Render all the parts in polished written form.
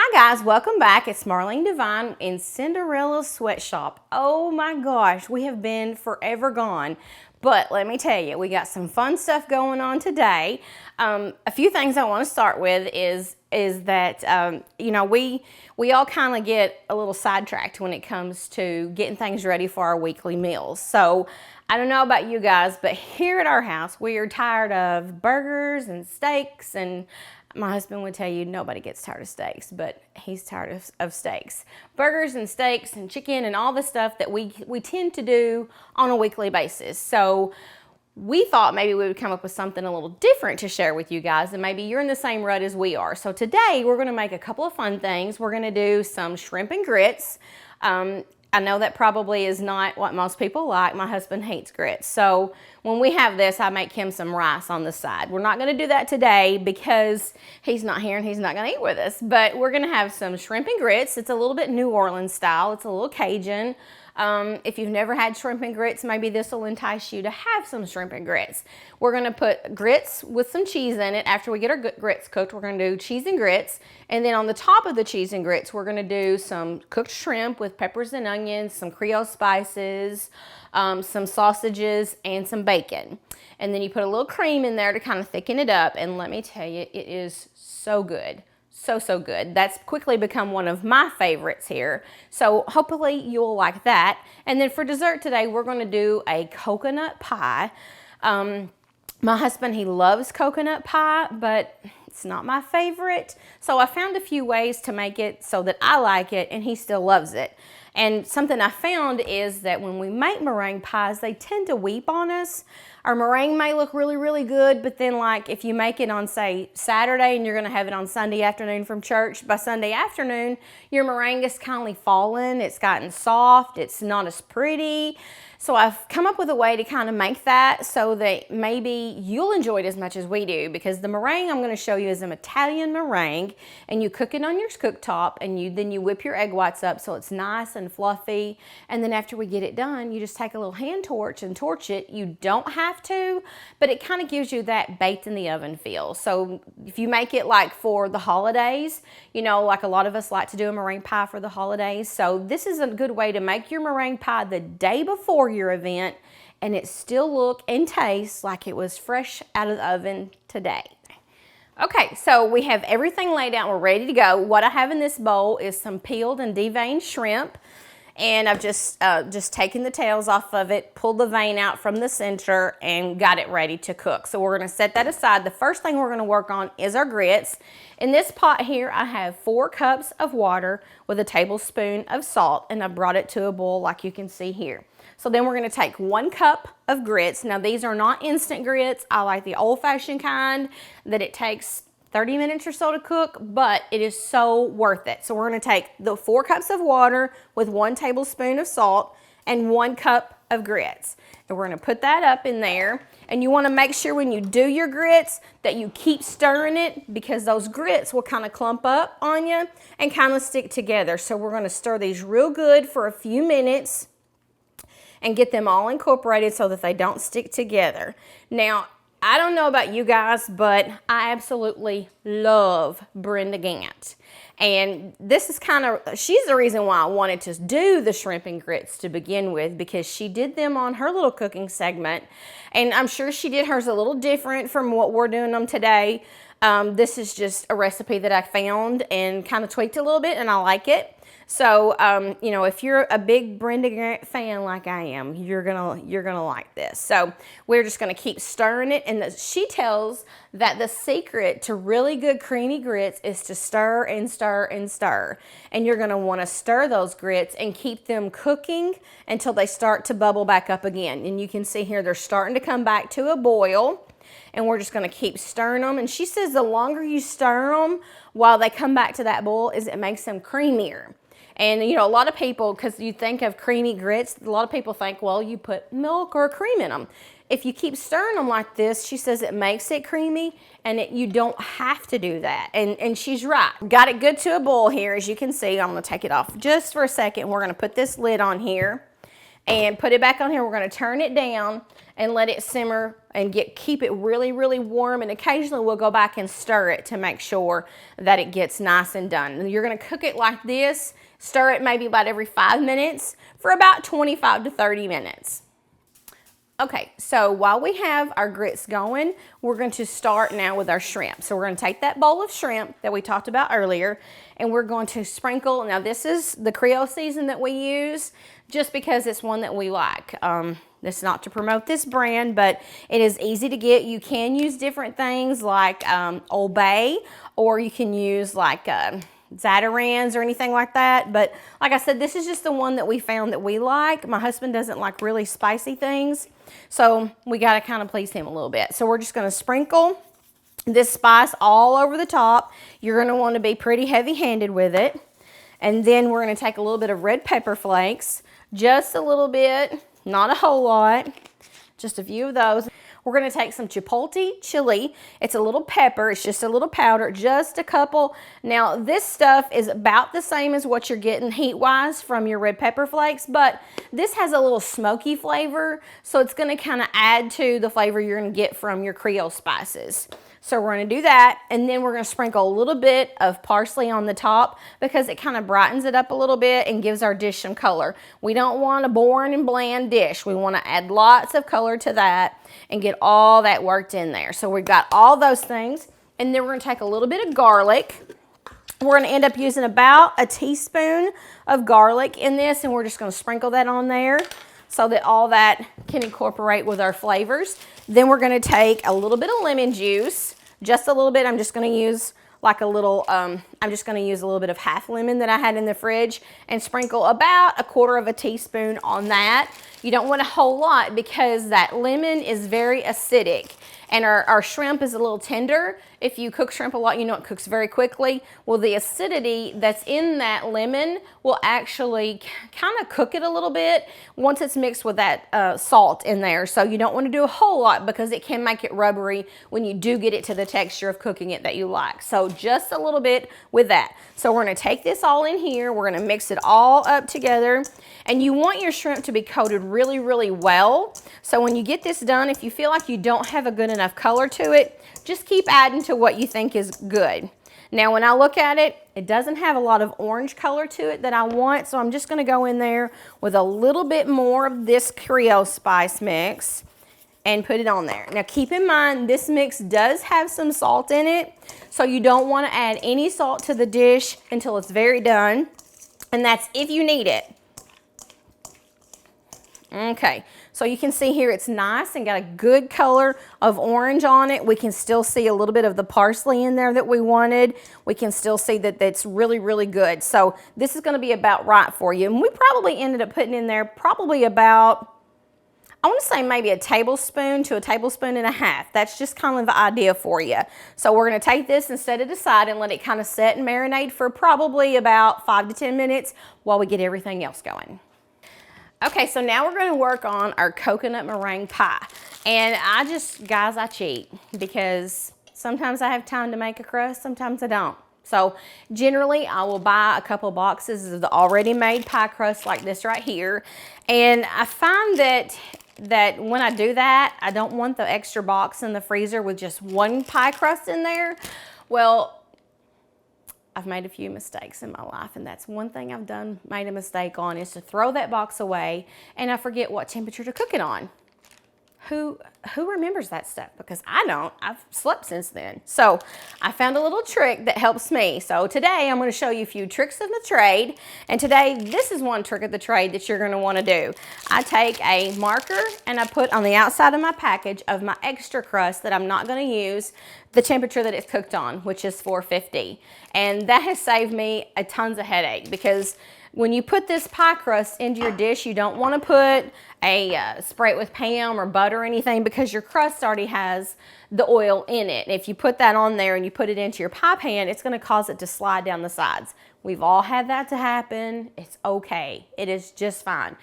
Hi guys, welcome back. It's Marlene Devine in Cinderella's Sweatshop. Oh my gosh, we have been forever gone. But let me tell you, we got some fun stuff going on today. A few things I want to start with is that we all kind of get a little sidetracked when it comes to getting things ready for our weekly meals. So I don't know about you guys, but here at our house, we are tired of burgers and steaks, and my husband would tell you nobody gets tired of steaks, but he's tired of steaks. Burgers and steaks and chicken and all the stuff that we tend to do on a weekly basis. So we thought maybe we would come up with something a little different to share with you guys, and maybe you're in the same rut as we are. So today we're going to make a couple of fun things. We're going to do some shrimp and grits. I know that probably is not what most people like. My husband hates grits. So when we have this, I make him some rice on the side. We're not going to do that today because he's not here and he's not going to eat with us. But we're going to have some shrimp and grits. It's a little bit New Orleans style. It's a little Cajun. If you've never had shrimp and grits, maybe this will entice you to have some shrimp and grits. We're going to put grits with some cheese in it. After we get our grits cooked, we're going to do cheese and grits. And then on the top of the cheese and grits, we're going to do some cooked shrimp with peppers and onions, some Creole spices, some sausages, and some bacon. And then you put a little cream in there to kind of thicken it up. And let me tell you, it is so good. So good. That's quickly become one of my favorites here. So hopefully you'll like that. And then for dessert today, we're going to do a coconut pie. My husband, he loves coconut pie, but it's not my favorite. So I found a few ways to make it so that I like it and he still loves it. And something I found is that when we make meringue pies, they tend to weep on us. Our meringue may look really good, but then like if you make it on, say, Saturday and you're gonna have it on Sunday afternoon from church, by Sunday afternoon, your meringue is kind of fallen, it's gotten soft, it's not as pretty. So I've come up with a way to kind of make that so that maybe you'll enjoy it as much as we do, because the meringue I'm going to show you is an Italian meringue, and you cook it on your cooktop, and then you whip your egg whites up so it's nice and fluffy. And then after we get it done, you just take a little hand torch and torch it. You don't have to, but it kind of gives you that baked in the oven feel. So if you make it like for the holidays, you know, like a lot of us like to do a meringue pie for the holidays. So this is a good way to make your meringue pie the day before your event, and it still look and taste like it was fresh out of the oven today. Okay, so we have everything laid out. We're ready to go. What I have in this bowl is some peeled and deveined shrimp, and I've just taken the tails off of it, pulled the vein out from the center, and got it ready to cook. So we're going to set that aside. The first thing we're going to work on is our grits. In this pot here, I have 4 cups of water with a tablespoon of salt, and I brought it to a boil like you can see here. So then we're going to take 1 cup of grits. Now these are not instant grits. I like the old-fashioned kind that it takes 30 minutes or so to cook, but it is so worth it. So we're going to take the 4 cups of water with 1 tablespoon of salt and 1 cup of grits. And we're going to put that up in there. And you want to make sure when you do your grits that you keep stirring it, because those grits will kind of clump up on you and kind of stick together. So we're going to stir these real good for a few minutes and get them all incorporated so that they don't stick together. Now, I don't know about you guys, but I absolutely love Brenda Gant. And this is she's the reason why I wanted to do the shrimp and grits to begin with, because she did them on her little cooking segment. And I'm sure she did hers a little different from what we're doing them today. This is just a recipe that I found and kind of tweaked a little bit, and I like it. So, you know, if you're a big Brenda Grant fan like I am, you're gonna like this. So we're just gonna keep stirring it. And she tells that the secret to really good creamy grits is to stir and stir and stir. And you're gonna wanna stir those grits and keep them cooking until they start to bubble back up again. And you can see here, they're starting to come back to a boil. And we're just going to keep stirring them. And she says the longer you stir them while they come back to that boil, is it makes them creamier. And, you know, a lot of people, because you think of creamy grits, a lot of people think, well, you put milk or cream in them. If you keep stirring them like this, she says it makes it creamy, and you don't have to do that. And she's right. Got it good to a boil here, as you can see. I'm going to take it off just for a second. We're going to put this lid on here. and put it back on here. We're going to turn it down and let it simmer and keep it really, really warm. And occasionally we'll go back and stir it to make sure that it gets nice and done. And you're going to cook it like this. Stir it maybe about every 5 minutes for about 25 to 30 minutes. Okay, so while we have our grits going, we're going to start now with our shrimp. So we're going to take that bowl of shrimp that we talked about earlier, and we're going to sprinkle. Now this is the Creole season that we use just because it's one that we like. It's not to promote this brand, but it is easy to get. You can use different things like Old Bay, or you can use like Zatarans or anything like that. But like I said, this is just the one that we found that we like. My husband doesn't like really spicy things, so we got to kind of please him a little bit. So we're just going to sprinkle this spice all over the top. You're going to want to be pretty heavy-handed with it. And then we're going to take a little bit of red pepper flakes, just a little bit, not a whole lot, just a few of those. We're going to take some chipotle chili. It's a little pepper. It's just a little powder, just a couple. Now, this stuff is about the same as what you're getting heat-wise from your red pepper flakes, but this has a little smoky flavor, so it's going to kind of add to the flavor you're going to get from your Creole spices. So we're going to do that, and then we're going to sprinkle a little bit of parsley on the top because it kind of brightens it up a little bit and gives our dish some color. We don't want a boring and bland dish. We want to add lots of color to that and get all that worked in there. So we've got all those things, and then we're going to take a little bit of garlic. We're going to end up using about a teaspoon of garlic in this, and we're just going to sprinkle that on there so that all that can incorporate with our flavors. Then we're going to take a little bit of lemon juice, just a little bit. I'm just going to use like a little, I'm just going to use a little bit of half lemon that I had in the fridge and sprinkle about 1/4 teaspoon on that. You don't want a whole lot because that lemon is very acidic, and our shrimp is a little tender. If you cook shrimp a lot, you know it cooks very quickly. Well, the acidity that's in that lemon will actually kind of cook it a little bit once it's mixed with that salt in there. So you don't want to do a whole lot because it can make it rubbery when you do get it to the texture of cooking it that you like. So just a little bit with that. So we're going to take this all in here. We're going to mix it all up together. And you want your shrimp to be coated really, really well. So when you get this done, if you feel like you don't have a good enough color to it, just keep adding to what you think is good. Now, when I look at it, it doesn't have a lot of orange color to it that I want, so I'm just going to go in there with a little bit more of this Creole spice mix and put it on there. Now, keep in mind, this mix does have some salt in it, so you don't want to add any salt to the dish until it's very done, and that's if you need it. Okay, so you can see here it's nice and got a good color of orange on it. We can still see a little bit of the parsley in there that we wanted. We can still see that that's really, really good. So this is going to be about right for you. And we probably ended up putting in there probably about, I want to say maybe a tablespoon to a tablespoon and a half. That's just kind of the idea for you. So we're going to take this and set it aside and let it kind of set and marinate for probably about 5 to 10 minutes while we get everything else going. Okay, so now we're going to work on our coconut meringue pie. And guys, I cheat because sometimes I have time to make a crust, sometimes I don't. So generally, I will buy a couple boxes of the already made pie crust like this right here. And I find that when I do that, I don't want the extra box in the freezer with just one pie crust in there. Well, I've made a few mistakes in my life, and that's one thing I've made a mistake on, is to throw that box away and I forget what temperature to cook it on. Who remembers that stuff? Because I don't. I've slept since then. So I found a little trick that helps me. So today I'm going to show you a few tricks of the trade. And today this is one trick of the trade that you're going to want to do. I take a marker and I put on the outside of my package of my extra crust that I'm not going to use the temperature that it's cooked on, which is 450. And that has saved me a tons of headache, because when you put this pie crust into your dish, you don't want to put spray it with Pam or butter or anything, because your crust already has the oil in it. If you put that on there and you put it into your pie pan, it's going to cause it to slide down the sides. We've all had that to happen. It's okay. It is just fine.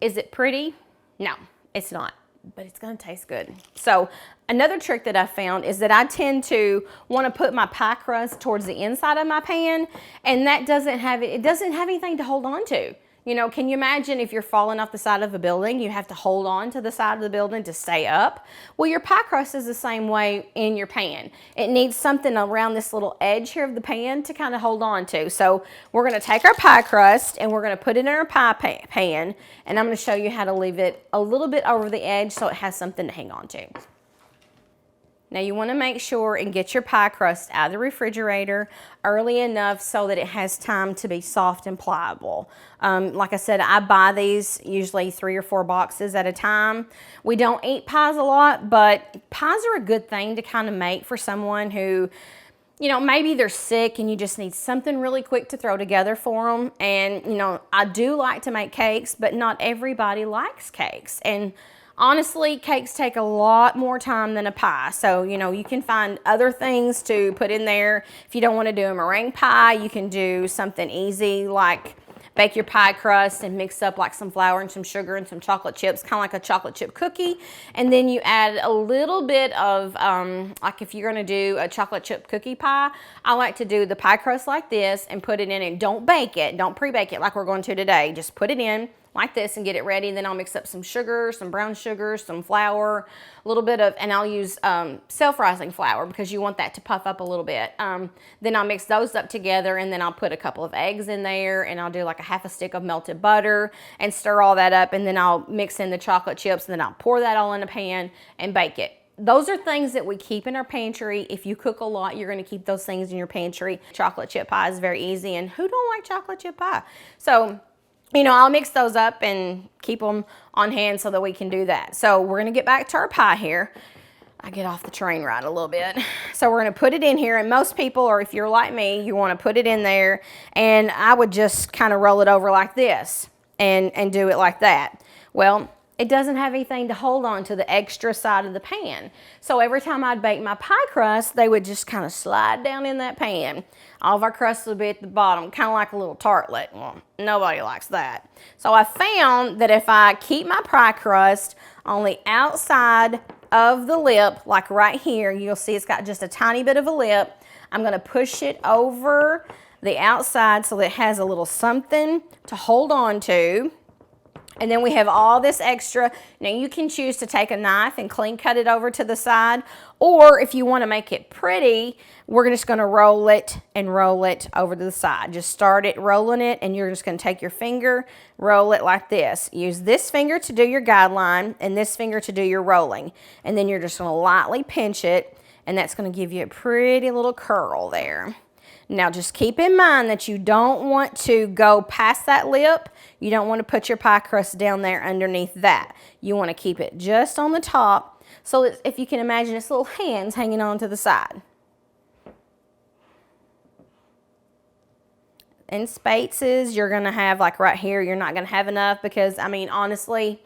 Is it pretty? No, it's not, but it's going to taste good. So another trick that I found is that I tend to want to put my pie crust towards the inside of my pan, and that doesn't have anything to hold on to. You know, can you imagine if you're falling off the side of a building, you have to hold on to the side of the building to stay up? Well, your pie crust is the same way in your pan. It needs something around this little edge here of the pan to kind of hold on to. So we're going to take our pie crust and we're going to put it in our pie pan, and I'm going to show you how to leave it a little bit over the edge so it has something to hang on to. Now you want to make sure and get your pie crust out of the refrigerator early enough so that it has time to be soft and pliable. Like I said, I buy these usually 3 or 4 boxes at a time. We don't eat pies a lot, but pies are a good thing to kind of make for someone who, you know, maybe they're sick and you just need something really quick to throw together for them. And, you know, I do like to make cakes, but not everybody likes cakes. And honestly, cakes take a lot more time than a pie. So, you know, you can find other things to put in there. If you don't want to do a meringue pie, you can do something easy like bake your pie crust and mix up like some flour and some sugar and some chocolate chips, kind of like a chocolate chip cookie. And then you add a little bit of, like if you're going to do a chocolate chip cookie pie, I like to do the pie crust like this and put it in, and don't bake it. Don't pre-bake it like we're going to today. Just put it in like this and get it ready. Then I'll mix up some sugar, some brown sugar, some flour, a little bit of, and I'll use self-rising flour because you want that to puff up a little bit. Then I'll mix those up together, and then I'll put a couple of eggs in there, and I'll do like a half a stick of melted butter and stir all that up, and then I'll mix in the chocolate chips, and then I'll pour that all in a pan and bake it. Those are things that we keep in our pantry. If you cook a lot, you're going to keep those things in your pantry. Chocolate chip pie is very easy, and who don't like chocolate chip pie? So, you know, I'll mix those up and keep them on hand so that we can do that. So we're going to get back to our pie here. I get off the train ride a little bit. So we're going to put it in here, and most people, or if you're like me, you want to put it in there, and I would just kind of roll it over like this and do it like that. Well, it doesn't have anything to hold on to the extra side of the pan. So every time I'd bake my pie crust, they would just kind of slide down in that pan. All of our crust would be at the bottom, kind of like a little tartlet. Well, nobody likes that. So I found that if I keep my pie crust on the outside of the lip, like right here, you'll see it's got just a tiny bit of a lip. I'm going to push it over the outside so that it has a little something to hold on to. And then we have all this extra. Now you can choose to take a knife and clean cut it over to the side, or if you want to make it pretty, we're just going to roll it and roll it over to the side. Just start it rolling it, and you're just going to take your finger, roll it like this. Use this finger to do your guideline and this finger to do your rolling. And then you're just going to lightly pinch it, and that's going to give you a pretty little curl there. Now just keep in mind that you don't want to go past that lip. You don't want to put your pie crust down there underneath that. You want to keep it just on the top, so that if you can imagine its little hands hanging on to the side. In spaces, you're going to have, like right here, you're not going to have enough because, I mean, honestly,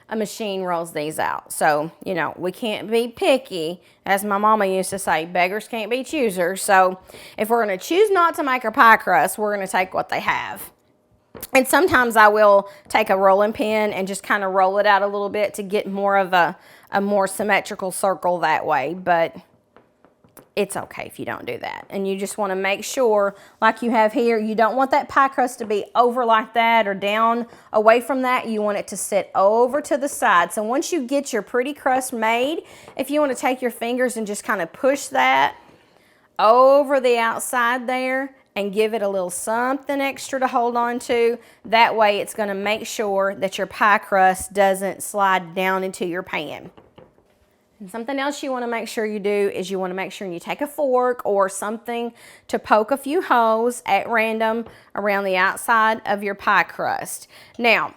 a machine rolls these out. So, you know, we can't be picky. As my mama used to say, beggars can't be choosers. So if we're going to choose not to make our pie crust, we're going to take what they have. And sometimes I will take a rolling pin and just kind of roll it out a little bit to get more of a more symmetrical circle that way. But it's okay if you don't do that. And you just want to make sure, like you have here, you don't want that pie crust to be over like that or down away from that. You want it to sit over to the side. So once you get your pretty crust made, if you want to take your fingers and just kind of push that over the outside there and give it a little something extra to hold on to, that way it's going to make sure that your pie crust doesn't slide down into your pan. And something else you want to make sure you do is you want to make sure you take a fork or something to poke a few holes at random around the outside of your pie crust. Now,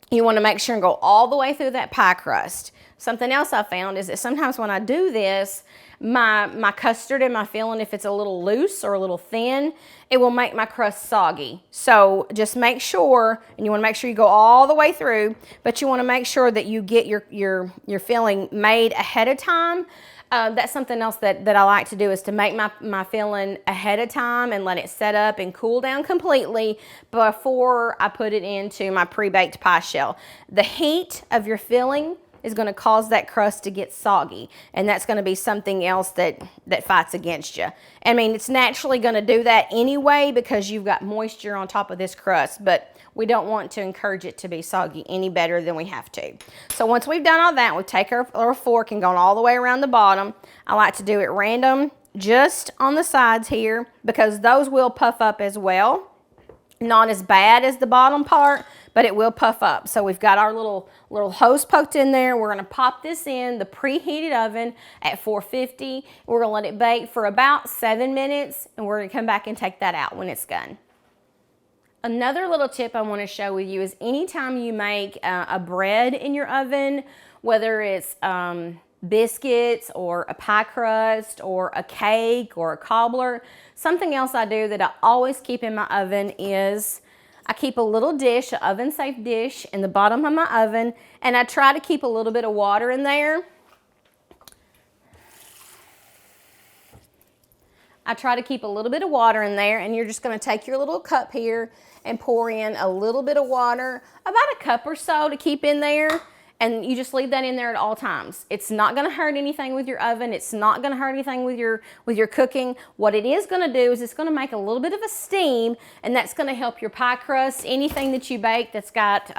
you want to make sure and go all the way through that pie crust. Something else I found is that sometimes when I do this, my custard and my filling, if it's a little loose or a little thin, it will make my crust soggy. So just make sure, and you want to make sure you go all the way through, but you want to make sure that you get your filling made ahead of time. That's something else that I like to do, is to make my filling ahead of time and let it set up and cool down completely before I put it into my pre-baked pie shell. The heat of your filling is going to cause that crust to get soggy. And that's going to be something else that fights against you. I mean, it's naturally going to do that anyway because you've got moisture on top of this crust, but we don't want to encourage it to be soggy any better than we have to. So once we've done all that, we take our fork and gone all the way around the bottom. I like to do it random, just on the sides here, because those will puff up as well. Not as bad as the bottom part, but it will puff up. So we've got our little hose poked in there. We're gonna pop this in the preheated oven at 450. We're gonna let it bake for about 7 minutes, and we're gonna come back and take that out when it's done. Another little tip I wanna share with you is anytime you make a bread in your oven, whether it's biscuits or a pie crust or a cake or a cobbler. Something else I do that I always keep in my oven is I keep a little dish, an oven safe dish in the bottom of my oven, and I try to keep a little bit of water in there. I try to keep a little bit of water in there, and you're just going to take your little cup here and pour in a little bit of water, about a cup or so to keep in there. And you just leave that in there at all times. It's not gonna hurt anything with your oven. It's not gonna hurt anything with your cooking. What it is gonna do is it's gonna make a little bit of a steam, and that's gonna help your pie crust, anything that you bake that's got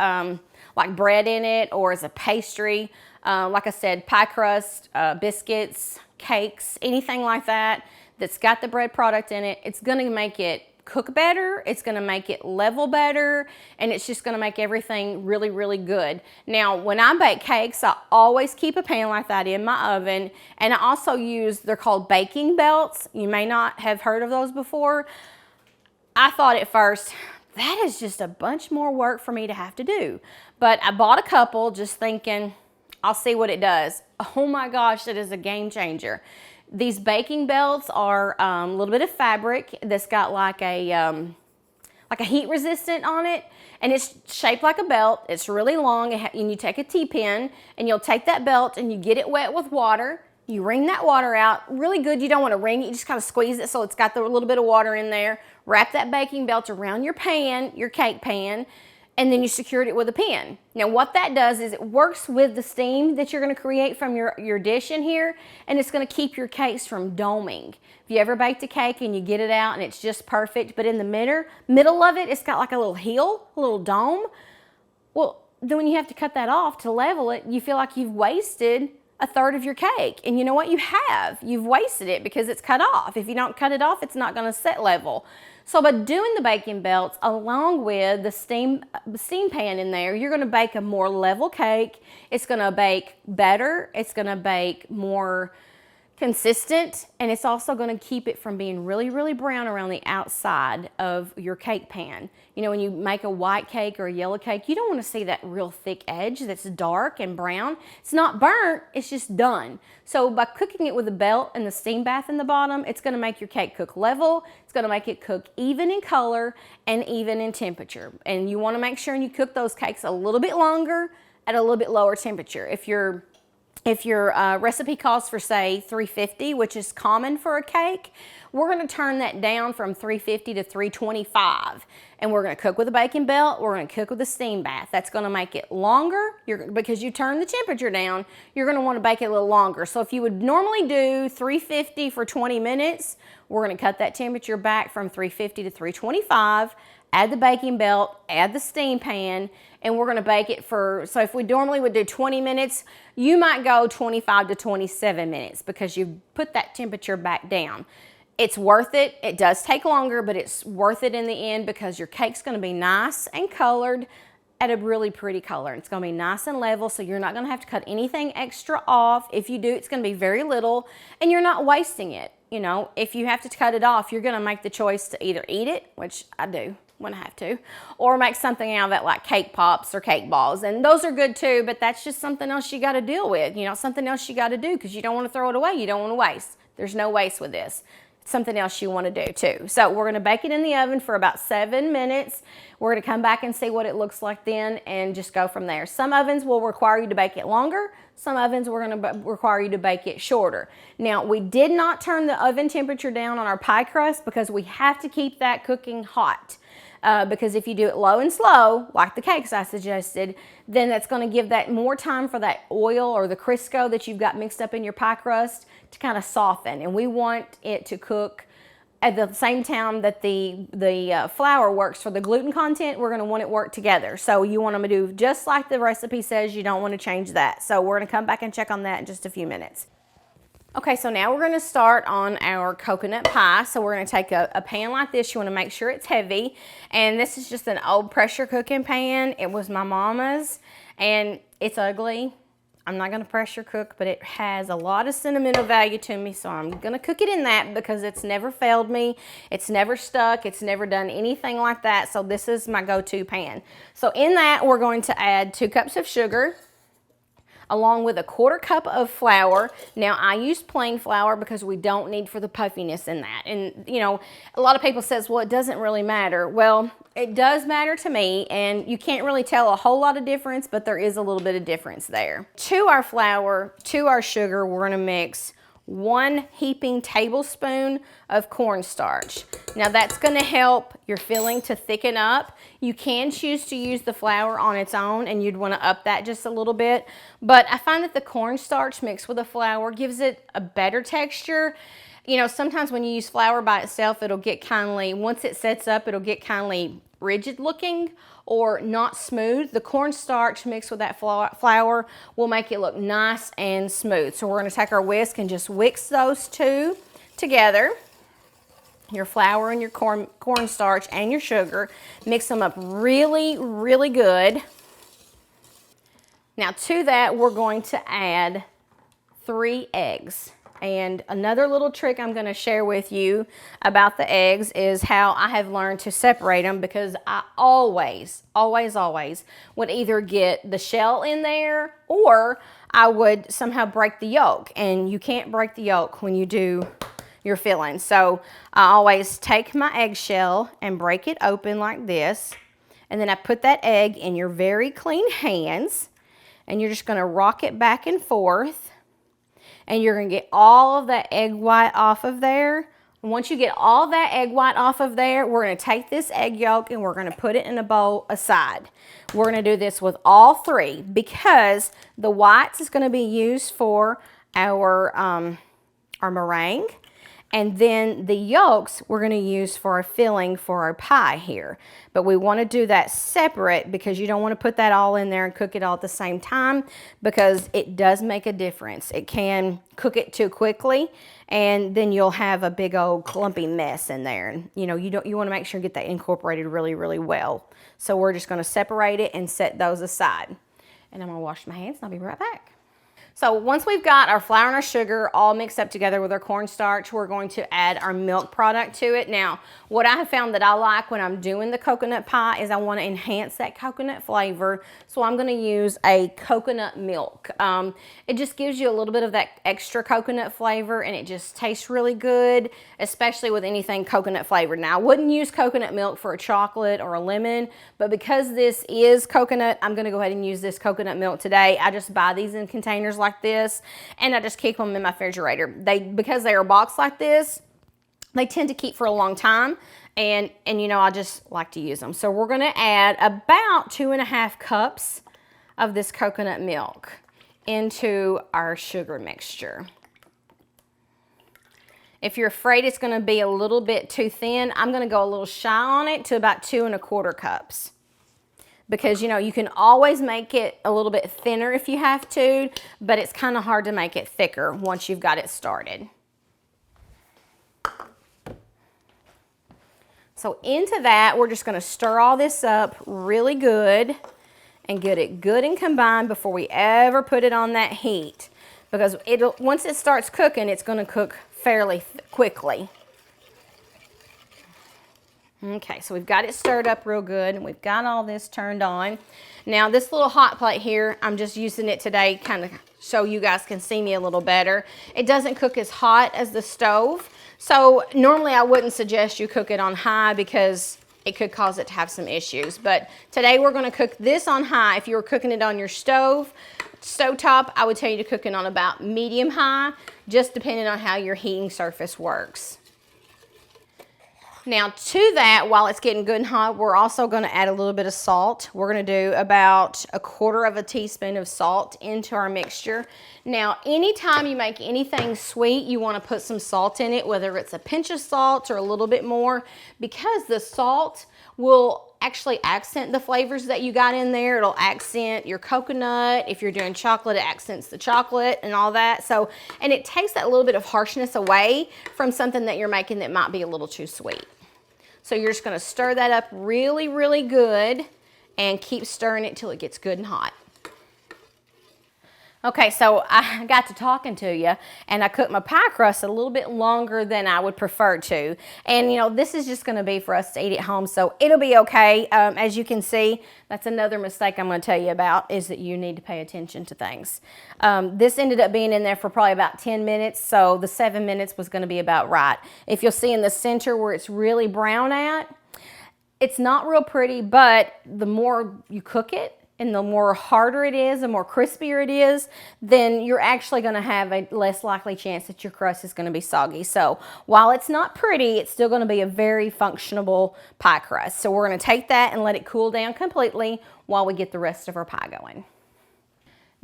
like bread in it or as a pastry. Like I said, pie crust, biscuits, cakes, anything like that that's got the bread product in it, it's gonna make it cook better, it's gonna make it level better, and it's just gonna make everything really, really good. Now, when I bake cakes, I always keep a pan like that in my oven, and I also use, they're called baking belts. You may not have heard of those before. I thought at first, that is just a bunch more work for me to have to do. But I bought a couple just thinking, I'll see what it does. Oh my gosh, it is a game changer. These baking belts are a little bit of fabric that's got like a heat resistant on it, and it's shaped like a belt. It's really long, and you take a T-pin, and you'll take that belt and you get it wet with water. You wring that water out really good. You don't want to wring it. You just kind of squeeze it so it's got the little bit of water in there. Wrap that baking belt around your pan, your cake pan, and then you secured it with a pin. Now what that does is it works with the steam that you're gonna create from your dish in here, and it's gonna keep your cakes from doming. If you ever baked a cake and you get it out and it's just perfect, but in the middle of it, it's got like a little heel, a little dome, well, then when you have to cut that off to level it, you feel like you've wasted a third of your cake. And you know what? You have. You've wasted it because it's cut off. If you don't cut it off, it's not gonna set level. So by doing the baking belts along with the steam pan in there, you're gonna bake a more level cake. It's gonna bake better. It's gonna bake more consistent, and it's also going to keep it from being really, really brown around the outside of your cake pan. You know, when you make a white cake or a yellow cake, you don't want to see that real thick edge that's dark and brown. It's not burnt, it's just done. So by cooking it with a belt and the steam bath in the bottom, it's going to make your cake cook level. It's going to make it cook even in color and even in temperature. And you want to make sure you cook those cakes a little bit longer at a little bit lower temperature. If your recipe calls for, say, 350, which is common for a cake, we're going to turn that down from 350 to 325. And we're going to cook with a baking belt. We're going to cook with a steam bath. That's going to make it longer. Because you turn the temperature down, you're going to want to bake it a little longer. So if you would normally do 350 for 20 minutes, we're going to cut that temperature back from 350 to 325. Add the baking belt, add the steam pan, and we're gonna bake it for, so if we normally would do 20 minutes, you might go 25 to 27 minutes because you put that temperature back down. It's worth it. It does take longer, but it's worth it in the end because your cake's gonna be nice and colored at a really pretty color. It's gonna be nice and level, so you're not gonna have to cut anything extra off. If you do, it's gonna be very little, and you're not wasting it. You know, if you have to cut it off, you're gonna make the choice to either eat it, which I do when I have to, or make something out of it like cake pops or cake balls. And those are good too, but that's just something else you gotta deal with. You know, something else you gotta do because you don't wanna throw it away. You don't wanna waste. There's no waste with this. It's something else you wanna do too. So we're gonna bake it in the oven for about 7 minutes. We're gonna come back and see what it looks like then and just go from there. Some ovens will require you to bake it longer. Some ovens we're going to require you to bake it shorter. Now, we did not turn the oven temperature down on our pie crust because we have to keep that cooking hot. Because if you do it low and slow, like the cakes I suggested, then that's going to give that more time for that oil or the Crisco that you've got mixed up in your pie crust to kind of soften. And we want it to cook at the same time that the flour works for the gluten content. We're going to want it work together. So you want them to do just like the recipe says. You don't want to change that. So we're going to come back and check on that in just a few minutes. Okay, so now we're going to start on our coconut pie. So we're going to take a pan like this. You want to make sure it's heavy. And this is just an old pressure cooking pan. It was my mama's and it's ugly. I'm not going to pressure cook, but it has a lot of sentimental value to me. So I'm going to cook it in that because it's never failed me. It's never stuck. It's never done anything like that. So this is my go-to pan. So in that, we're going to add 2 cups of sugar, along with a 1/4 cup of flour. Now I use plain flour because we don't need for the puffiness in that. And you know, a lot of people says, well, it doesn't really matter. Well, it does matter to me, and you can't really tell a whole lot of difference, but there is a little bit of difference there. To our flour, to our sugar, we're gonna mix 1 heaping tablespoon of cornstarch. Now that's going to help your filling to thicken up. You can choose to use the flour on its own, and you'd want to up that just a little bit. But I find that the cornstarch mixed with the flour gives it a better texture. You know, sometimes when you use flour by itself, it'll get kindly, once it sets up, it'll get kindly rigid looking or not smooth. The cornstarch mixed with that flour will make it look nice and smooth. So we're going to take our whisk and just whisk those two together. Your flour and your cornstarch and your sugar. Mix them up really, really good. Now to that, we're going to add 3 eggs. And another little trick I'm going to share with you about the eggs is how I have learned to separate them, because I always would either get the shell in there or I would somehow break the yolk. And you can't break the yolk when you do your filling. So I always take my eggshell and break it open like this. And then I put that egg in your very clean hands, and you're just going to rock it back and forth. And you're going to get all of that egg white off of there. And once you get all that egg white off of there, we're going to take this egg yolk and we're going to put it in a bowl aside. We're going to do this with all 3 because the whites is going to be used for our meringue. And then the yolks we're going to use for our filling for our pie here. But we want to do that separate because you don't want to put that all in there and cook it all at the same time, because it does make a difference. It can cook it too quickly and then you'll have a big old clumpy mess in there. And you know, you want to make sure you get that incorporated really, really well. So we're just going to separate it and set those aside. And I'm going to wash my hands and I'll be right back. So once we've got our flour and our sugar all mixed up together with our cornstarch, we're going to add our milk product to it. Now, what I have found that I like when I'm doing the coconut pie is I want to enhance that coconut flavor. So I'm going to use a coconut milk. It just gives you a little bit of that extra coconut flavor, and it just tastes really good, especially with anything coconut flavored. Now, I wouldn't use coconut milk for a chocolate or a lemon, but because this is coconut, I'm going to go ahead and use this coconut milk today. I just buy these in containers like this, and I just keep them in my refrigerator. Because they are boxed like this, they tend to keep for a long time, and you know, I just like to use them. So we're going to add about 2.5 cups of this coconut milk into our sugar mixture. If you're afraid it's going to be a little bit too thin, I'm going to go a little shy on it to about 2.25 cups. Because, you know, you can always make it a little bit thinner if you have to, but it's kind of hard to make it thicker once you've got it started. So into that, we're just going to stir all this up really good and get it good and combined before we ever put it on that heat. Because once it starts cooking, it's going to cook fairly quickly. Okay, so we've got it stirred up real good, and we've got all this turned on. Now this little hot plate here, I'm just using it today kind of so you guys can see me a little better. It doesn't cook as hot as the stove. So normally I wouldn't suggest you cook it on high because it could cause it to have some issues. But today we're going to cook this on high. If you were cooking it on your stove, Stovetop, I would tell you to cook it on about medium-high, just depending on how your heating surface works. Now to that, while it's getting good and hot, we're also going to add a little bit of salt. We're going to do about 1/4 teaspoon of salt into our mixture. Now, anytime you make anything sweet, you want to put some salt in it, whether it's a pinch of salt or a little bit more, because the salt will actually accent the flavors that you got in there. It'll accent your coconut. If you're doing chocolate, it accents the chocolate and all that. So, and it takes that little bit of harshness away from something that you're making that might be a little too sweet. So you're just going to stir that up really, really good and keep stirring it till it gets good and hot. Okay, so I got to talking to you, and I cooked my pie crust a little bit longer than I would prefer to. And, you know, this is just going to be for us to eat at home, so it'll be okay. As you can see, that's another mistake I'm going to tell you about, is that you need to pay attention to things. This ended up being in there for probably about 10 minutes, so the 7 minutes was going to be about right. If you'll see in the center where it's really brown at, it's not real pretty, but the more you cook it, and the more harder it is, the more crispier it is, then you're actually going to have a less likely chance that your crust is going to be soggy. So while it's not pretty, it's still going to be a very functionable pie crust. So we're going to take that and let it cool down completely while we get the rest of our pie going.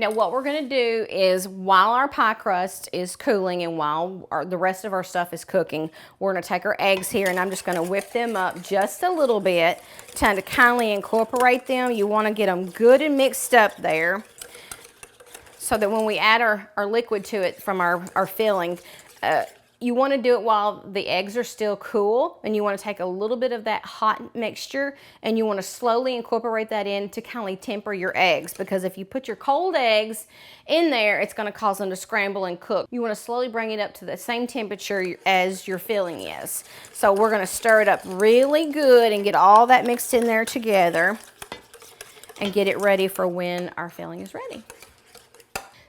Now what we're going to do is, while our pie crust is cooling and while the rest of our stuff is cooking, we're going to take our eggs here, and I'm just going to whip them up just a little bit, trying to kindly incorporate them. You want to get them good and mixed up there so that when we add our liquid to it from our filling, you want to do it while the eggs are still cool, and you want to take a little bit of that hot mixture and you want to slowly incorporate that in to kind of temper your eggs, because if you put your cold eggs in there, it's going to cause them to scramble and cook. You want to slowly bring it up to the same temperature as your filling is. So we're going to stir it up really good and get all that mixed in there together and get it ready for when our filling is ready.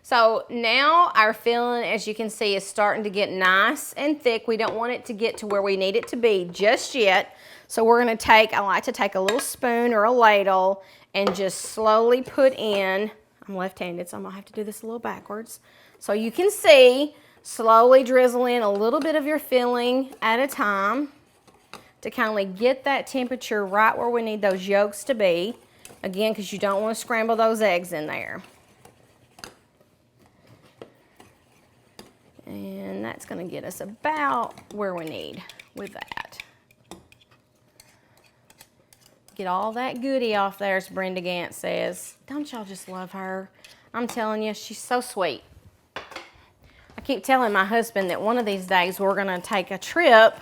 So now our filling, as you can see, is starting to get nice and thick. We don't want it to get to where we need it to be just yet. So we're going to take, I like to take a little spoon or a ladle and just slowly put in, I'm left-handed, so I'm going to have to do this a little backwards. So you can see, slowly drizzle in a little bit of your filling at a time to kind of get that temperature right where we need those yolks to be. Again, because you don't want to scramble those eggs in there. And that's going to get us about where we need with that. Get all that goodie off there, as Brenda Gant says. Don't y'all just love her? I'm telling you, she's so sweet. I keep telling my husband that one of these days we're going to take a trip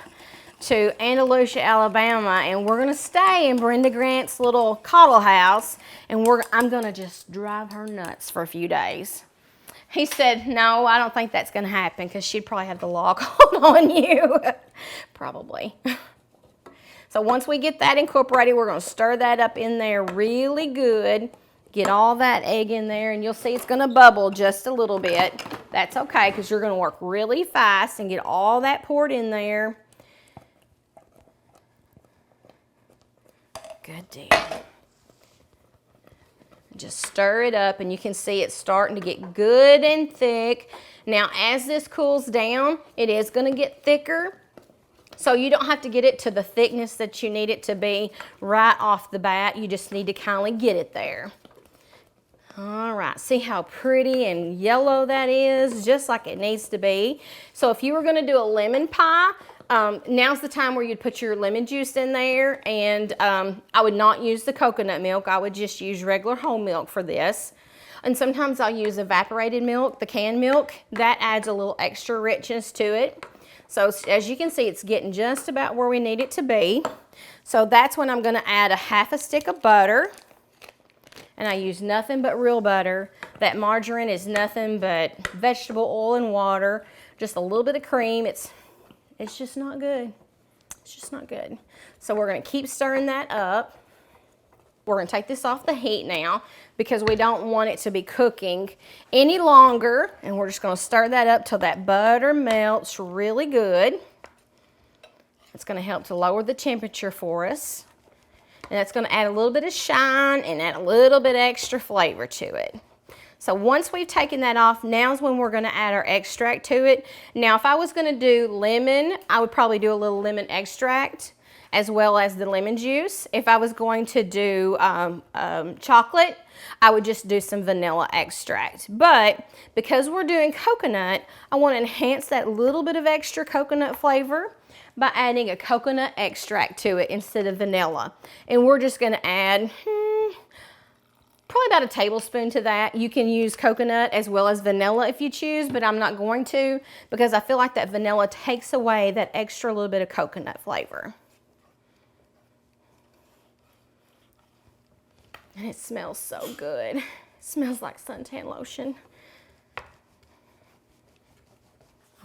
to Andalusia, Alabama, and we're going to stay in Brenda Grant's little coddle house, and I'm going to just drive her nuts for a few days. He said, no, I don't think that's going to happen, because she'd probably have the law called on you. Probably. So once we get that incorporated, we're going to stir that up in there really good. Get all that egg in there, and you'll see it's going to bubble just a little bit. That's okay, because you're going to work really fast and get all that poured in there. Good deal. Just stir it up, and you can see it's starting to get good and thick. Now, as this cools down, it is going to get thicker. So you don't have to get it to the thickness that you need it to be right off the bat. You just need to kind of get it there. All right, see how pretty and yellow that is? Just like it needs to be. So if you were going to do a lemon pie, now's the time where you'd put your lemon juice in there, and I would not use the coconut milk. I would just use regular whole milk for this. And sometimes I'll use evaporated milk, the canned milk. That adds a little extra richness to it. So as you can see, it's getting just about where we need it to be. So that's when I'm going to add a half a stick of butter. And I use nothing but real butter. That margarine is nothing but vegetable oil and water. Just a little bit of cream. It's just not good. It's just not good. So we're going to keep stirring that up. We're going to take this off the heat now because we don't want it to be cooking any longer. And we're just going to stir that up till that butter melts really good. It's going to help to lower the temperature for us. And that's going to add a little bit of shine and add a little bit extra flavor to it. So once we've taken that off, now's when we're gonna add our extract to it. Now, if I was gonna do lemon, I would probably do a little lemon extract as well as the lemon juice. If I was going to do chocolate, I would just do some vanilla extract. But because we're doing coconut, I wanna enhance that little bit of extra coconut flavor by adding a coconut extract to it instead of vanilla. And we're just gonna add probably about a tablespoon to that. You can use coconut as well as vanilla if you choose, but I'm not going to because I feel like that vanilla takes away that extra little bit of coconut flavor. And it smells so good. It smells like suntan lotion.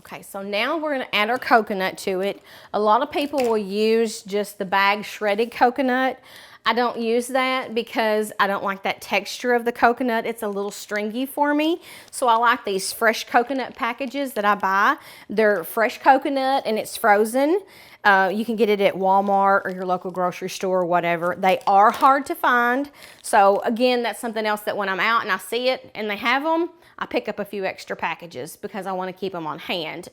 Okay, so now we're gonna add our coconut to it. A lot of people will use just the bag shredded coconut. I don't use that because I don't like that texture of the coconut. It's a little stringy for me. So I like these fresh coconut packages that I buy. They're fresh coconut and it's frozen. You can get it at Walmart or your local grocery store or whatever. They are hard to find. So again, that's something else that when I'm out and I see it and they have them, I pick up a few extra packages because I want to keep them on hand.